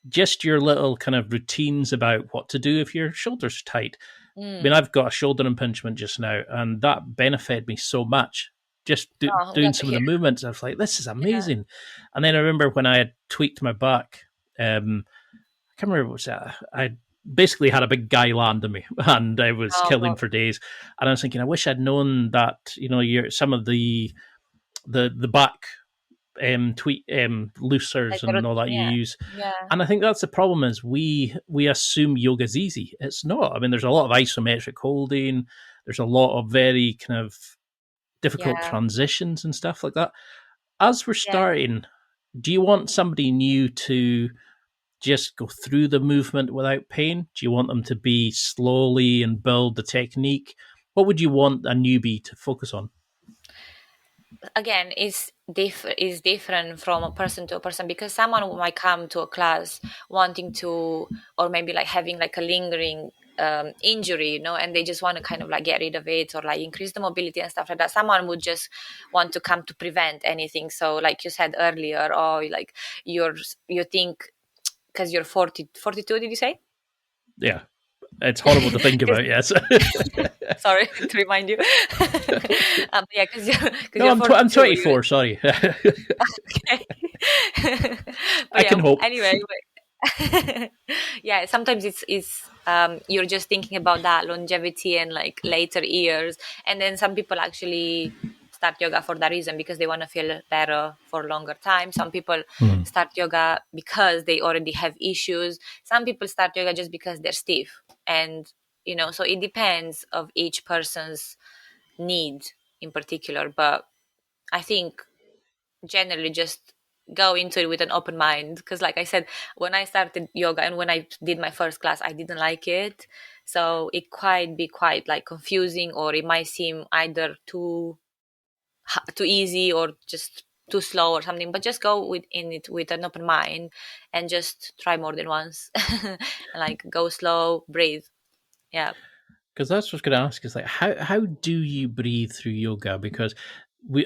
just your little kind of routines about what to do if your shoulders are tight. I mean, I've got a shoulder impingement just now, and that benefited me so much. Just doing some of the movements, I was like, this is amazing. Yeah. And then I remember when I had tweaked my back, I can't remember what was that. I basically had a big guy land on me, and I was killing for days. And I was thinking, I wish I'd known that, some of the back tweak loosers and all that you use. Yeah. And I think that's the problem, is we assume yoga's easy. It's not. I mean, there's a lot of isometric holding. There's a lot of very kind of difficult transitions and stuff like that. As we're starting, do you want somebody new to just go through the movement without pain? Do you want them to be slowly and build the technique? What would you want a newbie to focus on? Again, is different from a person to a person, because someone might come to a class wanting to, or maybe like having like a lingering injury, and they just want to kind of like get rid of it, or like increase the mobility and stuff like that. Someone would just want to come to prevent anything. So like you said earlier, like you think because you're 42, did you say? Yeah. It's horrible to think about, yes. Sorry to remind you. Yeah, because I'm 24, sorry. Okay. I can hope. Anyway, yeah, sometimes it's you're just thinking about that longevity and like later years. And then some people actually start yoga for that reason, because they want to feel better for a longer time. Some people start yoga because they already have issues. Some people start yoga just because they're stiff. And, so it depends of each person's need in particular. But I think generally just go into it with an open mind. Because like I said, when I started yoga and when I did my first class, I didn't like it. So it be quite like confusing, or it might seem either too easy or just too slow or something. But just go in it with an open mind and just try more than once. And like go slow, breathe. Yeah. Because that's what I was going to ask, is like, how do you breathe through yoga? Because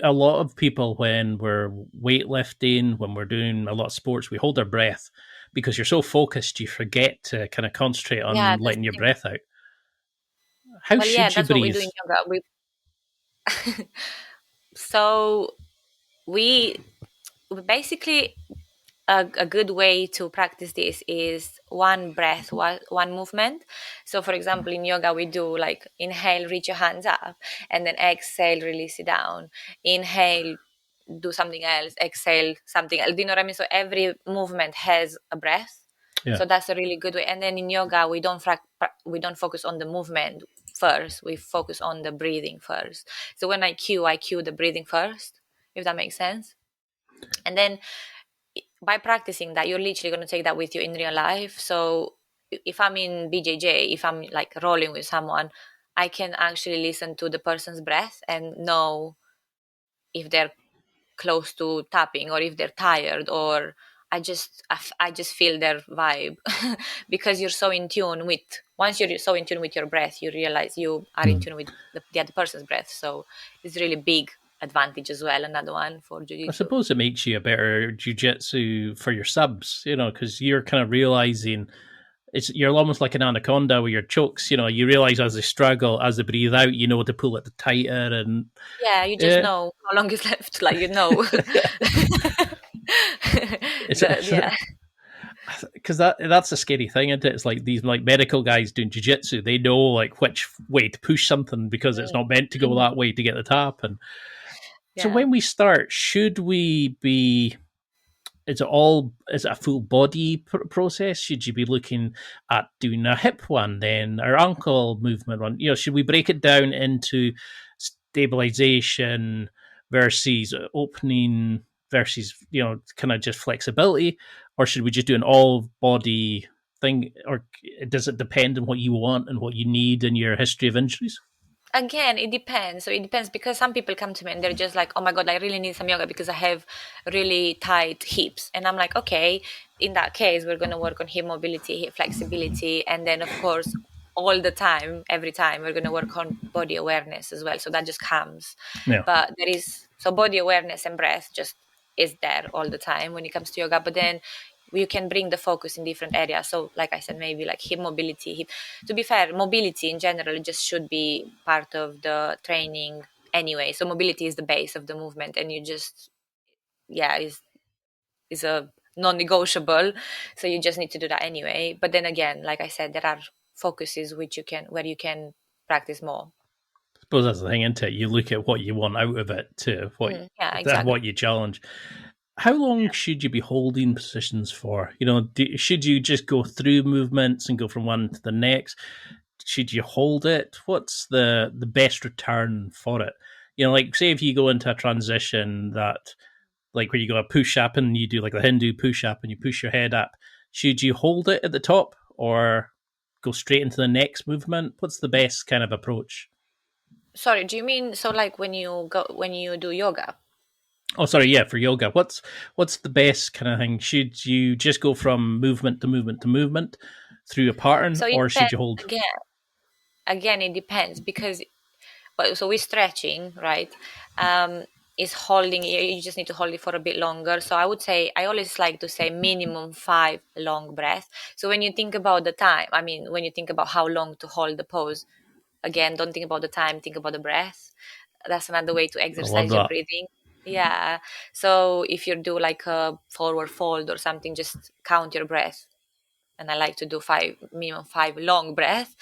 a lot of people, when we're weightlifting, when we're doing a lot of sports, we hold our breath because you're so focused, you forget to kind of concentrate on letting your breath out. How should you breathe? That's what we do in yoga. So we basically, a good way to practice this is one breath, one movement. So for example, in yoga, we do like inhale, reach your hands up, and then exhale, release it down. Inhale, do something else, exhale, something else. Do you know what I mean? So every movement has a breath. Yeah. So that's a really good way. And then in yoga, we don't focus on the movement first. We focus on the breathing first. So when I cue the breathing first, if that makes sense. And then by practicing that, you're literally going to take that with you in real life. So if I'm in BJJ, if I'm like rolling with someone, I can actually listen to the person's breath and know if they're close to tapping or if they're tired, or I just feel their vibe. Because you're so in tune with, once you're so in tune with your breath, you realize you are in tune with the other person's breath. So it's really big advantage as well. Another one for jiu-jitsu. I suppose it makes you a better jiu-jitsu for your subs, because you're kind of realizing you're almost like an anaconda with your chokes. You realize as they struggle, as they breathe out, you know to pull it tighter, and you just know how long is left. Like because that's a scary thing, isn't it? It's like these like medical guys doing jiu-jitsu, they know like which way to push something because it's not meant to go that way to get the tap. And so when we start, should we be is it a full body process? Should you be looking at doing a hip one, then or ankle movement one? Should we break it down into stabilization versus opening versus kind of just flexibility, or should we just do an all body thing, or does it depend on what you want and what you need and your history of injuries? Again, it depends. So it depends because some people come to me and they're just like, oh my God, I really need some yoga because I have really tight hips. And I'm like, okay, in that case, we're going to work on hip mobility, hip flexibility. And then, of course, all the time, every time, we're going to work on body awareness as well. So that just comes. Yeah. But so body awareness and breath just is there all the time when it comes to yoga. But then you can bring the focus in different areas. So like I said, maybe like hip mobility. To be fair, mobility in general just should be part of the training anyway. So mobility is the base of the movement, and you just is a non-negotiable. So you just need to do that anyway. But then again, like I said, there are focuses where you can practice more. I suppose that's the thing, isn't it? You look at what you want out of it to Exactly. what you challenge. How long should you be holding positions for? Should you just go through movements and go from one to the next? Should you hold it? What's the best return for it? Like say if you go into a transition that, like where you go a push up and you do like the Hindu push up and you push your head up, should you hold it at the top or go straight into the next movement? What's the best kind of approach? Sorry, do you mean so like when you do yoga? Oh, sorry, yeah, for yoga. What's the best kind of thing? Should you just go from movement to movement to movement through a pattern, So it or should depends. you hold? Again, it depends because so we're stretching, right? Is holding, you just need to hold it for a bit longer. So I would say, I always like to say minimum 5 long breaths. So when you think about the time, I mean, when you think about how long to hold the pose, again, don't think about the time, think about the breath. That's another way to I love exercise your that. breathing. Yeah. So if you do like a forward fold or something, just count your breath. And I like to do minimum 5 long breaths.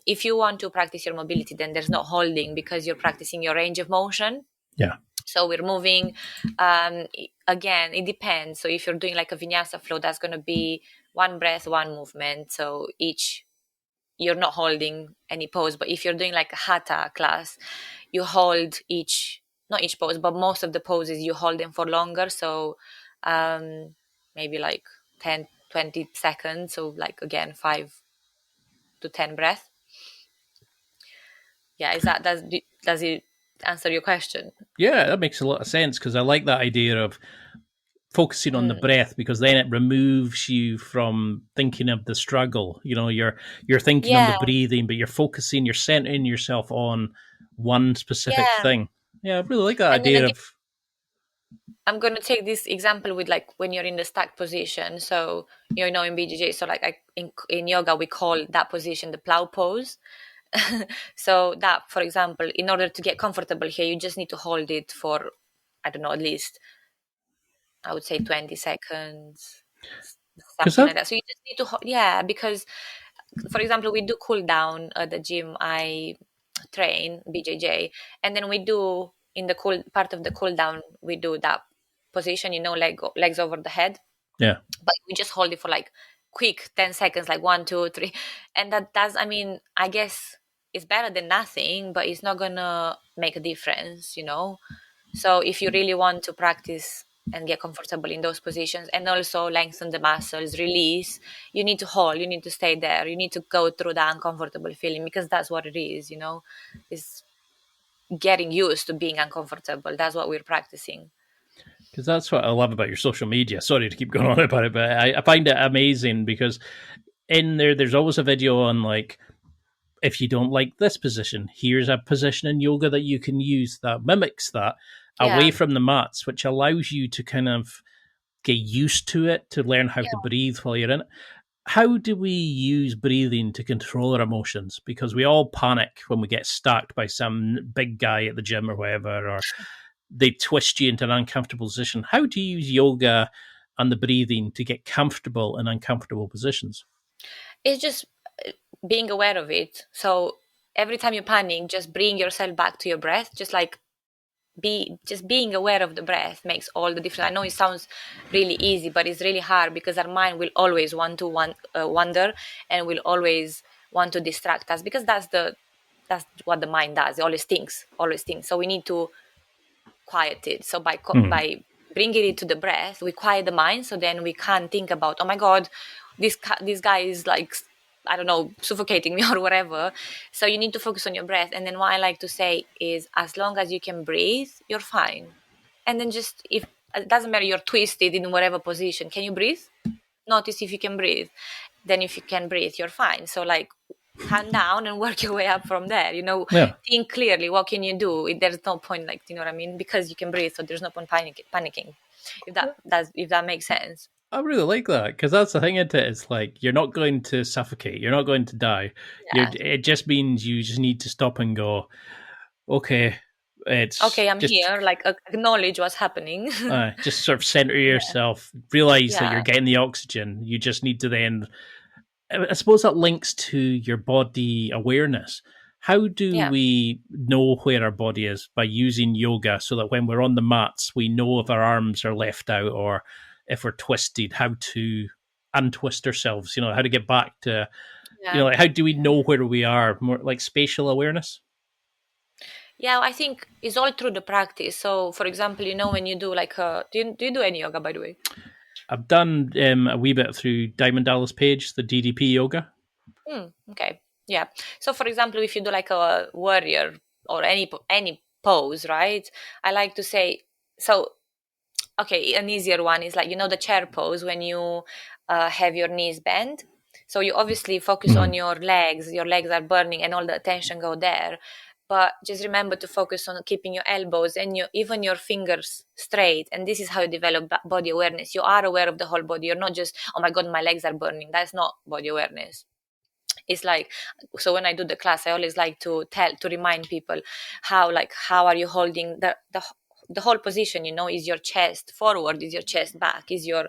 If you want to practice your mobility, then there's no holding because you're practicing your range of motion. Yeah. So we're moving. Again, it depends. So if you're doing like a vinyasa flow, that's going to be one breath, one movement. So you're not holding any pose. But if you're doing like a hatha class, you hold not each pose, but most of the poses you hold them for longer. So maybe like 10, 20 seconds. So like again, 5 to 10 breaths. Yeah, does it answer your question? Yeah, that makes a lot of sense because I like that idea of focusing on the breath because then it removes you from thinking of the struggle. You're thinking on the breathing, but you're centering yourself on one specific thing. Yeah, I really like that idea of. I'm going to take this example with like when you're in the stacked position. So, in BJJ, so like in yoga, we call that position the plow pose. So that, for example, in order to get comfortable here, you just need to hold it for, I don't know, at least, I would say 20 seconds, something like that. So you just need to, because, for example, we do cool down at the gym I train, BJJ, and then we do, in the cool part of the cool down, we do that position, legs over the head. Yeah. But we just hold it for like quick 10 seconds, like 1, 2, 3. And that does, I guess it's better than nothing, but it's not gonna make a difference, So if you really want to practice and get comfortable in those positions and also lengthen the muscles, release, you need to hold, you need to stay there, you need to go through the uncomfortable feeling because that's what it is, is getting used to being uncomfortable. That's what we're practicing. Because that's what I love about your social media. Sorry to keep going on about it, but I find it amazing because in there's always a video on like, if you don't like this position, here's a position in yoga that you can use that mimics that away from the mats, which allows you to kind of get used to it, to learn how to breathe while you're in it. How do we use breathing to control our emotions? Because we all panic when we get stacked by some big guy at the gym or whatever, or they twist you into an uncomfortable position. How do you use yoga and the breathing to get comfortable in uncomfortable positions? It's just being aware of it. So every time you panic, just bring yourself back to your breath, just like being aware of the breath makes all the difference. I know it sounds really easy, but it's really hard because our mind will always want to wander, and will always want to distract us, because that's what the mind does. It always thinks. So we need to quiet it. So by bringing it to the breath, we quiet the mind. So then we can't think about, oh my God, this guy is like, I don't know, suffocating me or whatever. So you need to focus on your breath. And then what I like to say is, as long as you can breathe, you're fine. And then just, if it doesn't matter, you're twisted in whatever position, can you breathe? Notice if you can breathe. Then if you can breathe, you're fine. So like, calm down and work your way up from there. Yeah. Think clearly. What can you do? There's no point, like, you know what I mean? Because you can breathe, so there's no point panicking. If that makes sense. I really like that, because that's the thing, isn't it? It's like, you're not going to suffocate, you're not going to die. Yeah. It just means you just need to stop and go, okay, it's Okay, I'm just here. Like, acknowledge what's happening. just sort of center yourself, realize that Yeah. you're getting the oxygen. You just need to then, I suppose that links to your body awareness. How do Yeah. we know where our body is? By using yoga, so that when we're on the mats, we know if our arms are left out or if we're twisted, how to untwist ourselves, how to get back to, Yeah. like, how do we know where we are? More like spatial awareness? Yeah, I think it's all through the practice. So, for example, when you do like do you do any yoga, by the way? I've done a wee bit through Diamond Dallas Page, the DDP yoga. Okay. Yeah. So, for example, if you do like a warrior or any pose, right? I like to say, so. Okay, an easier one is like, the chair pose, when you have your knees bent. So you obviously focus on your legs. Your legs are burning, and all the attention go there. But just remember to focus on keeping your elbows and even your fingers straight. And this is how you develop body awareness. You are aware of the whole body. You're not just, oh my God, my legs are burning. That's not body awareness. It's like, so when I do the class, I always like to remind people how are you holding the whole position. Is your chest forward, is your chest back, is your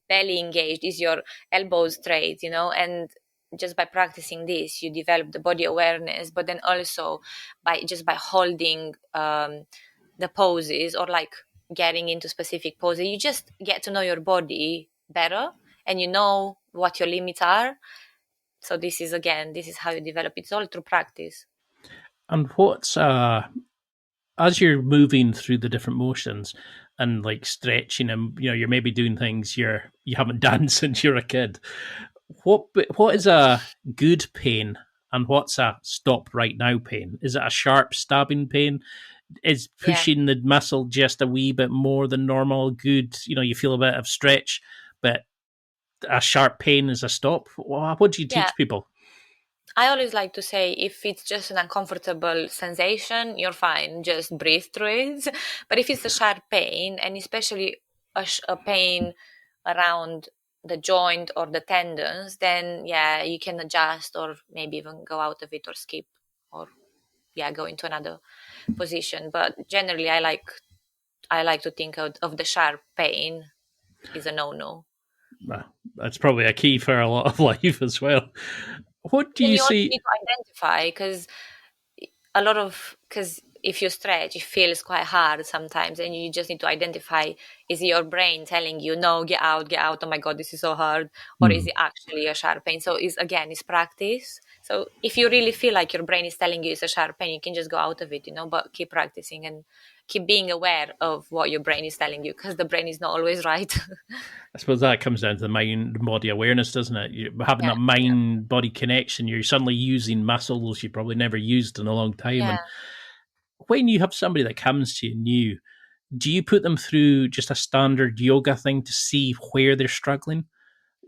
belly engaged, is your elbows straight, and just by practicing this, you develop the body awareness. But then also by holding the poses, or like getting into specific poses, you just get to know your body better, and you know what your limits are. So this is how you develop. It's all through practice. And what's as you're moving through the different motions and like stretching, and you're maybe doing things you haven't done since you're a kid, what is a good pain and what's a stop right now pain? Is it a sharp stabbing pain? Is Yeah. pushing the muscle just a wee bit more than normal good? You feel a bit of stretch, but a sharp pain is a stop. What do you Yeah. teach people? I always like to say, if it's just an uncomfortable sensation, you're fine. Just breathe through it. But if it's a sharp pain, and especially a pain around the joint or the tendons, then yeah, you can adjust, or maybe even go out of it, or skip, or go into another position. But generally, I like to think of the sharp pain is a no-no. That's probably a key for a lot of life as well. What do Then you you also see? need to identify, because if you stretch, it feels quite hard sometimes, and you just need to identify: is it your brain telling you, no, get out, oh my God, this is so hard, or is it actually a sharp pain? So it's practice. So if you really feel like your brain is telling you it's a sharp pain, you can just go out of it, but keep practicing and keep being aware of what your brain is telling you, because the brain is not always right. I suppose that comes down to the mind-body awareness, doesn't it? You're having Yeah, that mind-body connection. You're suddenly using muscles you probably never used in a long time. yeah. And when you have somebody that comes to you new, do you put them through just a standard yoga thing to see where they're struggling?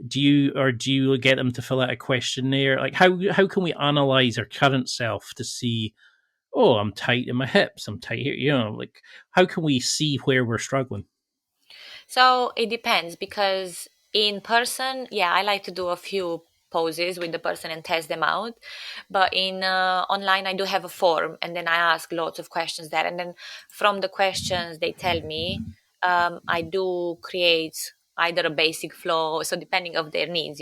Do you get them to fill out a questionnaire? Like, how can we analyze our current self to see, oh, I'm tight in my hips, I'm tight here, like, how can we see where we're struggling? So it depends, because in person, yeah, I like to do a few poses with the person and test them out. But in online, I do have a form, and then I ask lots of questions there. And then from the questions they tell me, I do create either a basic flow, so depending of their needs,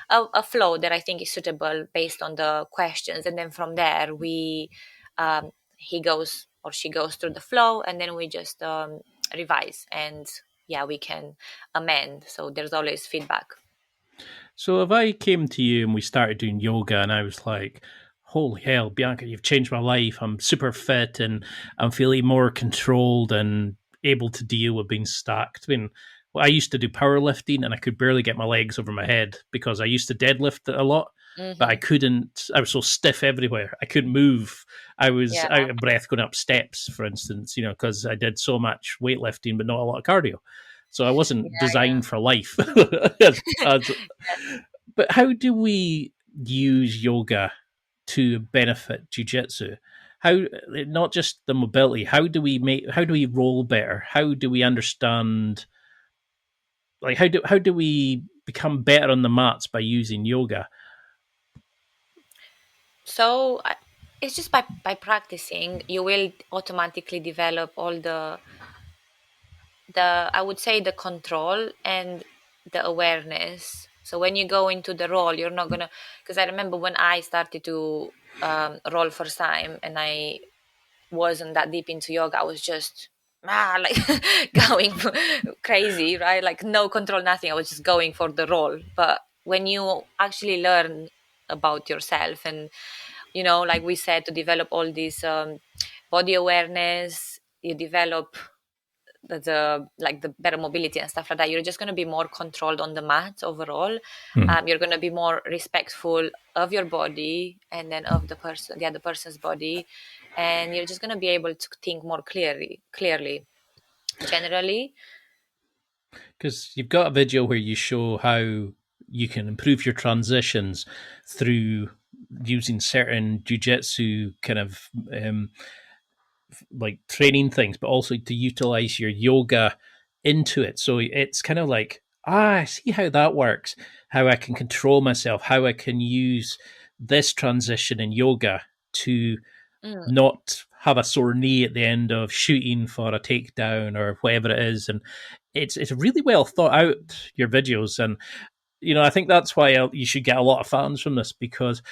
a flow that I think is suitable based on the questions. And then from there, we he goes or she goes through the flow, and then we just revise, and yeah, we can amend. So there's always feedback. So if I came to you and we started doing yoga and I was like, holy hell, Bianca, you've changed my life. I'm super fit and I'm feeling more controlled and able to deal with being stacked. I mean, well, I used to do powerlifting and I could barely get my legs over my head because I used to deadlift a lot, but I Hmm. couldn't. I was so stiff everywhere. I couldn't move. I was Yeah. out of breath going up steps, for instance, because I did so much weightlifting, but not a lot of cardio. So I wasn't Yeah. designed for life. As- but how do we use yoga to benefit jiu-jitsu? How, not just the mobility, how do we roll better? How do we understand, like how do we become better on the mats by using yoga? So it's just by practicing, you will automatically develop all the I would say the control and the awareness. So when you go into the role, you're not gonna, because I remember when I started to roll first time and I wasn't that deep into yoga, I was just like going crazy, right? Like no control, nothing. I was just going for the role. But when you actually learn about yourself, and like we said, to develop all this body awareness, you develop the better mobility and stuff like that. You're just going to be more controlled on the mat overall. Hmm. You're going to be more respectful of your body, and then of the other person's body, and you're just going to be able to think more clearly generally. Because you've got a video where you show how you can improve your transitions through using certain jiu-jitsu kind of like training things, but also to utilize your yoga into it. So it's kind of like, I see how that works, how I can control myself, how I can use this transition in yoga to Mm, not have a sore knee at the end of shooting for a takedown or whatever it is. And it's really well thought out, your videos. And, I think that's why you should get a lot of fans from this, because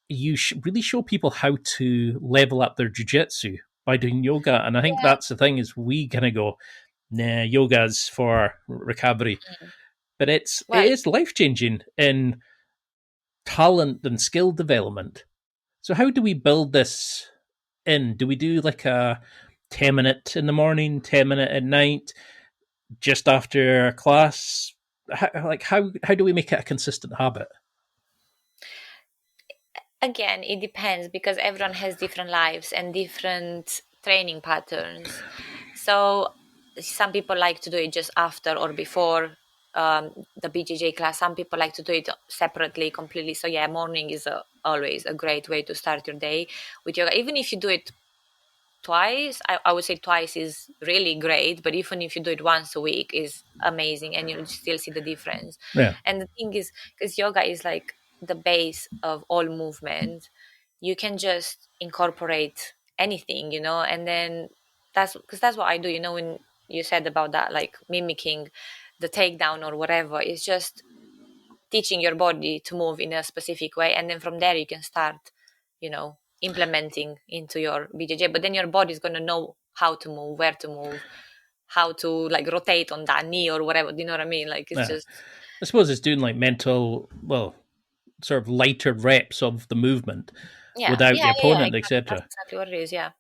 you should really show people how to level up their jiu-jitsu by doing yoga. And I think yeah. that's the thing, is we kind of go, nah, yoga's for recovery. Mm. But it Well, is life-changing in talent and skill development. So how do we build this in? Do we do like a 10-minute in the morning, 10-minute at night, just after a class? How do we make it a consistent habit? again, it depends because everyone has different lives and different training patterns. So some people like to do it just after or before the BJJ class. Some people like to do it separately, completely. So yeah, morning is always a great way to start your day with yoga. Even if you do it twice, I would say twice is really great, but even if you do it once a week is amazing, and you still see the difference. Yeah. And the thing is, because yoga is like the base of all movement, you can just incorporate anything, and then that's what I do. When you said about that, like mimicking the takedown or whatever, it's just teaching your body to move in a specific way, and then from there you can start implementing into your BJJ. But then your body is going to know how to move, where to move, how to like rotate on that knee or whatever. Do you know what I mean? Like it's Yeah. just I suppose it's doing like mental, well, sort of lighter reps of the movement yeah, without the yeah, yeah, yeah, opponent, exactly. That's etc. exactly what it is. Yeah.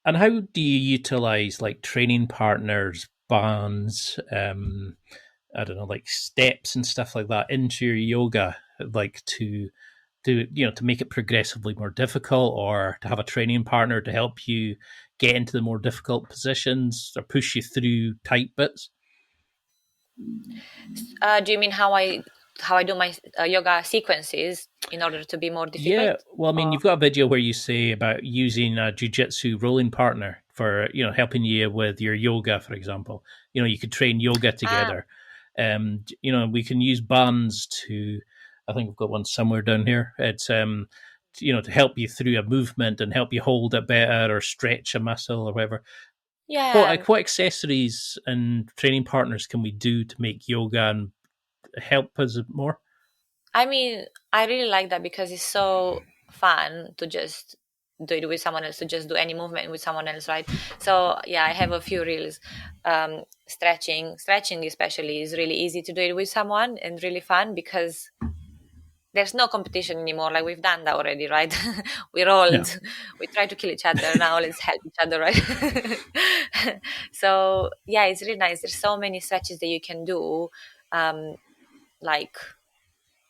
And how do you utilize like training partners, bands, I don't know, like steps and stuff like that into your yoga, like to make it progressively more difficult, or to have a training partner to help you get into the more difficult positions or push you through tight bits? Do you mean how I do my yoga sequences in order to be more difficult? Yeah, well, I mean, Or you've got a video where you say about using a jiu-jitsu rolling partner for, helping you with your yoga, for example. You could train yoga ah, together. We can use bands to, I think we've got one somewhere down here. It's, to help you through a movement and help you hold it better or stretch a muscle or whatever. yeah. What accessories and training partners can we do to make yoga and help us more? I mean, I really like that because it's so fun to just do it with someone else, to just do any movement with someone else, right? So yeah, I have a few reels. Stretching especially is really easy to do it with someone and really fun, because there's no competition anymore. Like, we've done that already, right? We're old. We try to kill each other. Now let's help each other, right? So yeah, it's really nice. There's so many stretches that you can do. Like,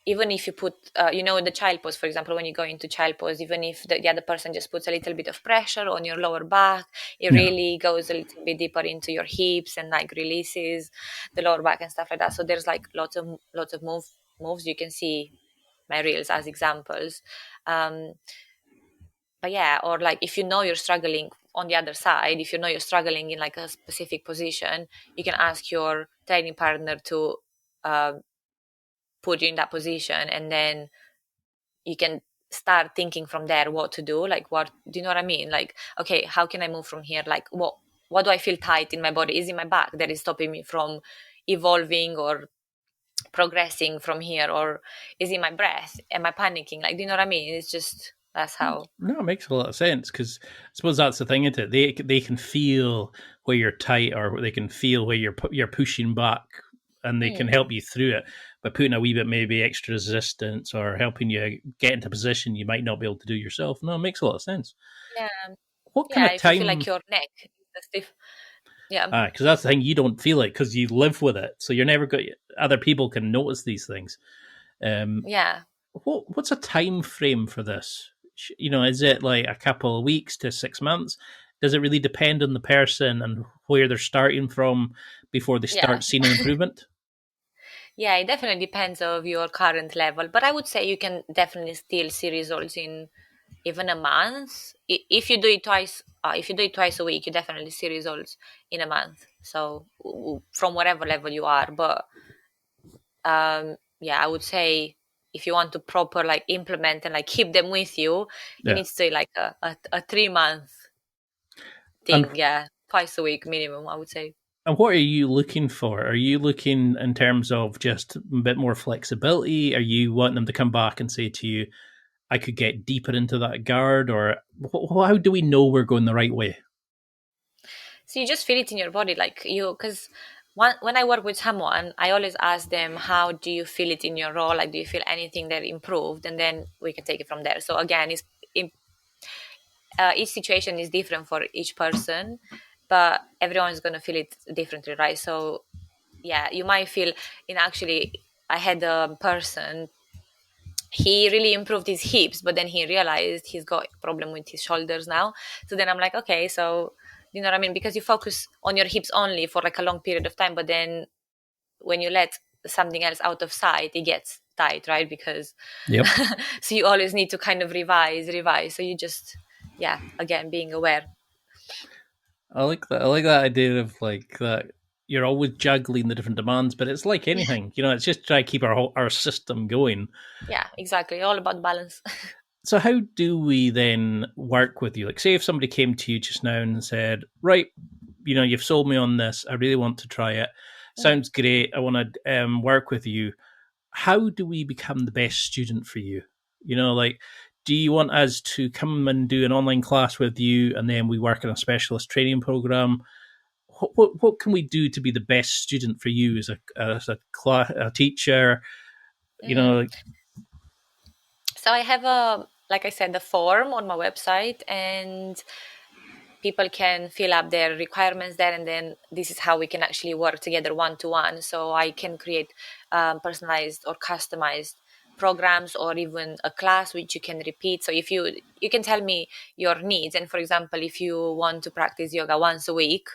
even if you put, the child pose, for example, when you go into child pose, even if the other person just puts a little bit of pressure on your lower back, it really goes a little bit deeper into your hips and like releases the lower back and stuff like that. So there's like lots of moves. You can see my reels as examples. But yeah, or like, if you know you're struggling on the other side, if you know you're struggling in like a specific position, you can ask your training partner to put you in that position, and then you can start thinking from there what to do. Like, what do you know what I mean? Like, okay, how can I move from here? Like, what do I feel tight in my body? Is it my back that is stopping me from evolving or progressing from here, or is it my breath? Am I panicking? Like, do you know what I mean? It's just, that's how. No, it makes a lot of sense, because I suppose that's the thing, isn't it? They can feel where you're tight, or they can feel where you're pushing back, and they can help you through it by putting a wee bit maybe extra resistance, or helping you get into a position you might not be able to do yourself. No, it makes a lot of sense. Yeah, What kind of if time? you feel like your neck is stiff. Yeah. Because that's the thing, you don't feel it because you live with it, so you're never going. Other people can notice these things. Yeah. What's a time frame for this? Is it like a couple of weeks to 6 months? Does it really depend on the person and where they're starting from before they start seeing an improvement? Yeah, it definitely depends of your current level, but I would say you can definitely still see results in even a month. If you do it twice, a week, you definitely see results in a month. So from whatever level you are, but yeah, I would say if you want to proper like implement and like keep them with you, you need to say like a 3 month thing. Twice a week minimum, I would say. And what are you looking for? Are you looking in terms of just a bit more flexibility? Are you wanting them to come back and say to you, I could get deeper into that guard? Or how do we know we're going the right way? So you just feel it in your body, like because when I work with someone, I always ask them, how do you feel it in your role? Like, do you feel anything that improved? And then we can take it from there. So again, each situation is different for each person, but everyone is going to feel it differently, right? So yeah, you might feel I had a person, he really improved his hips, but then he realized he's got a problem with his shoulders now. So then I'm like, okay, so you know what I mean? Because you focus on your hips only for like a long period of time, but then when you let something else out of sight, it gets tight, right? Because so you always need to kind of revise. So you just, again, being aware. I like that. I like that idea of like that. You're always juggling the different demands, but it's like anything, it's just try to keep our system going. Yeah, exactly. All about balance. So how do we then work with you? Like, say if somebody came to you just now and said, right, you've sold me on this. I really want to try it. Sounds great. I want to work with you. How do we become the best student for you? Like, do you want us to come and do an online class with you, and then we work on a specialist training program? What can we do to be the best student for you as a teacher? So I have like I said, the form on my website, and people can fill up their requirements there, and then this is how we can actually work together one-to-one. So I can create personalized or customized programs, or even a class which you can repeat. So if you can tell me your needs, and for example, if you want to practice yoga once a week,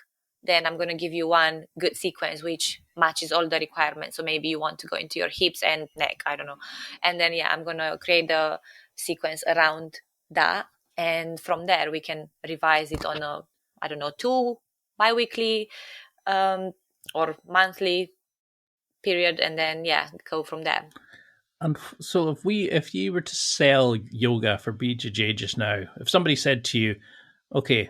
then I'm going to give you one good sequence which matches all the requirements. So maybe you want to go into your hips and neck, I don't know. And then, I'm going to create the sequence around that. And from there, we can revise it on 2 bi-weekly or monthly period. And then, go from there. And so if you were to sell yoga for BJJ just now, if somebody said to you, okay,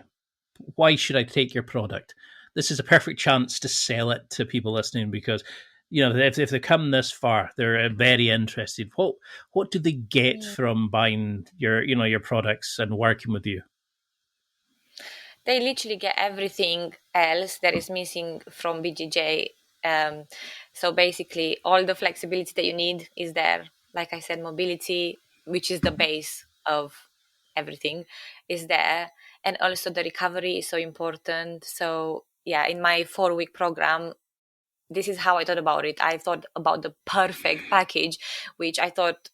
why should I take your product? This is a perfect chance to sell it to people listening, because if they come this far, they're very interested. What do they get from buying your products and working with you? They literally get everything else that is missing from BJJ. So basically, all the flexibility that you need is there. Like I said, mobility, which is the base of everything, is there. And also, the recovery is so important. So, yeah, in my 4-week program, this is how I thought about it. I thought about the perfect package, which I thought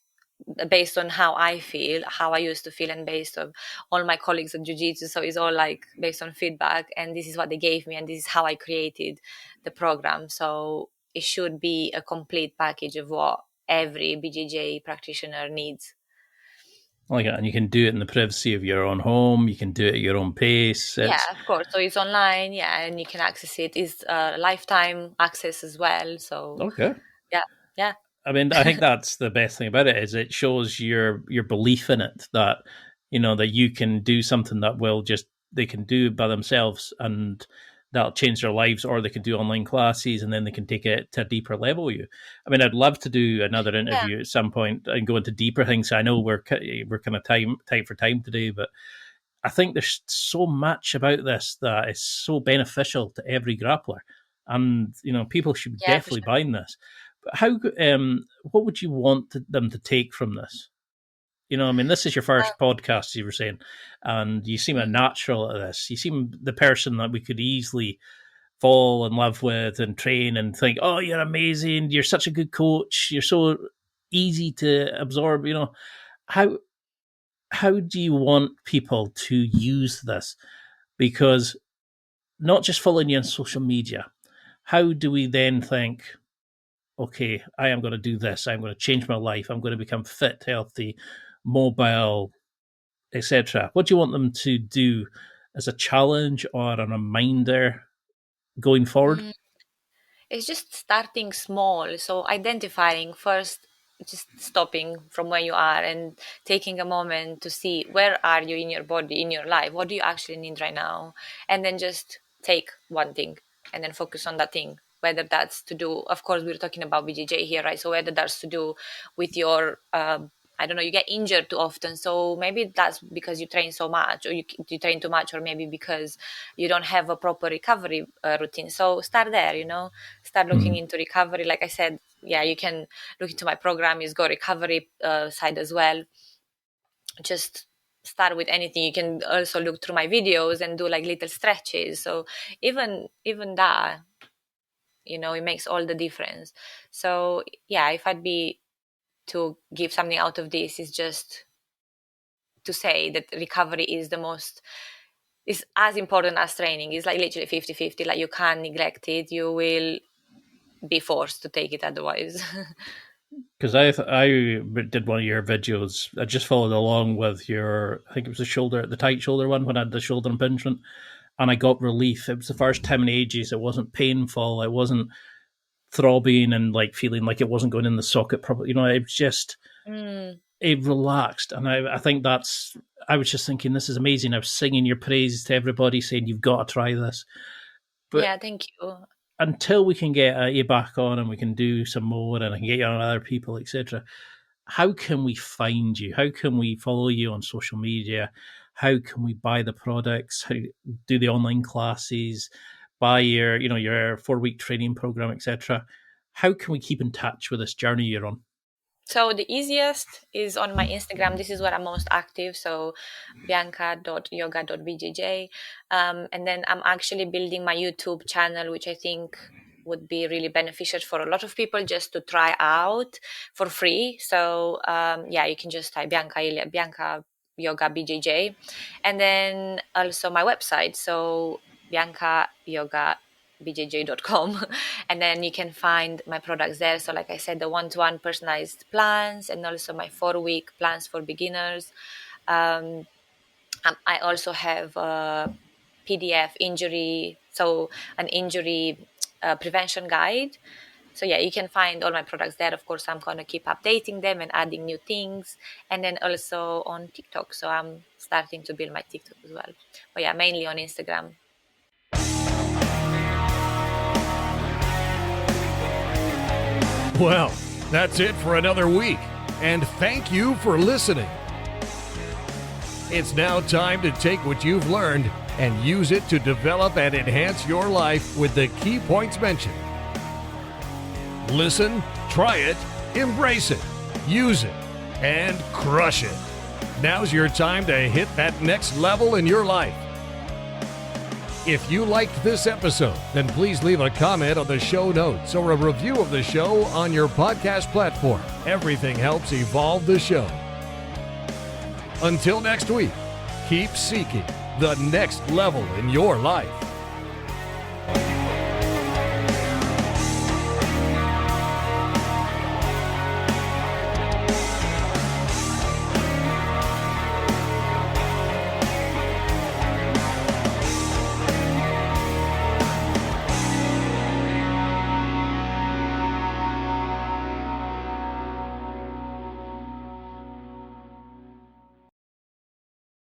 based on how I feel, how I used to feel, and based on all my colleagues at Jiu-Jitsu. So it's all like based on feedback, and this is what they gave me, and this is how I created the program. So it should be a complete package of what every BJJ practitioner needs. Like, and you can do it in the privacy of your own home. You can do it at your own pace. Yeah, of course. So it's online, yeah, and you can access it. It's lifetime access as well. So Okay. yeah, yeah. I mean, I think that's the best thing about it is it shows your belief in it that that you can do something that they can do by themselves and that'll change their lives, or they can do online classes and then they can take it to a deeper level with you. I mean, I'd love to do another Yeah. interview at some point and go into deeper things. I know we're kind of tight for time today, but I think there's so much about this that is so beneficial to every grappler, and people should be Yeah, for definitely sure. buying this. But what would you want them to take from this? I mean, this is your first podcast, you were saying, and you seem a natural at this. You seem the person that we could easily fall in love with and train and think, oh, you're amazing. You're such a good coach. You're so easy to absorb. How how do you want people to use this? Because not just following you on social media, how do we then think, okay, I am going to do this. I'm going to change my life. I'm going to become fit, healthy, mobile, etc. What do you want them to do as a challenge or a reminder going forward? It's just starting small. So identifying first, just stopping from where you are and taking a moment to see where are you in your body, in your life, what do you actually need right now, and then just take one thing and then focus on that thing, whether that's to do, of course we're talking about BJJ here, right? So whether that's to do with your I don't know, you get injured too often. So maybe that's because you train so much, or you train too much, or maybe because you don't have a proper recovery routine. So start there, start looking into recovery. Like I said, yeah, you can look into my program. It's got recovery side as well. Just start with anything. You can also look through my videos and do like little stretches. So even that, it makes all the difference. So yeah, if I'd be to give something out of this, is just to say that recovery is as important as training. It's like literally 50-50. Like you can't neglect it. You will be forced to take it otherwise. Because I did one of your videos. I just followed along with I think it was the tight shoulder one when I had the shoulder impingement, and I got relief. It was the first time in ages. It wasn't painful. It wasn't throbbing and like feeling like it wasn't going in the socket properly. It was just it relaxed, and I think I was just thinking, this is amazing. I was singing your praises to everybody, saying you've got to try this. But yeah, thank you. until we can get you back on and we can do some more and I can get you on other people, etc., how can we find you? How can we follow you on social media? How can we buy the products? How do the online classes? Buy your 4-week training program, etc. How can we keep in touch with this journey you're on? So the easiest is on my Instagram. This is where I'm most active. So bianca.yoga.bjj. And then I'm actually building my YouTube channel, which I think would be really beneficial for a lot of people just to try out for free. So yeah, you can just type Bianca Ilea, Bianca Yoga BJJ. And then also my website. So Bianca Yoga bjj.com, and then you can find my products there. So like I said, the one-to-one personalized plans, and also my 4-week plans for beginners. I also have a PDF an injury prevention guide. So yeah, you can find all my products there. Of course, I'm going to keep updating them and adding new things, and then also on TikTok. So I'm starting to build my TikTok as well, but yeah, mainly on Instagram. Well, that's it for another week, and thank you for listening. It's now time to take what you've learned and use it to develop and enhance your life with the key points mentioned. Listen, try it, embrace it, use it, and crush it. Now's your time to hit that next level in your life. If you liked this episode, then please leave a comment on the show notes or a review of the show on your podcast platform. Everything helps evolve the show. Until next week, keep seeking the next level in your life.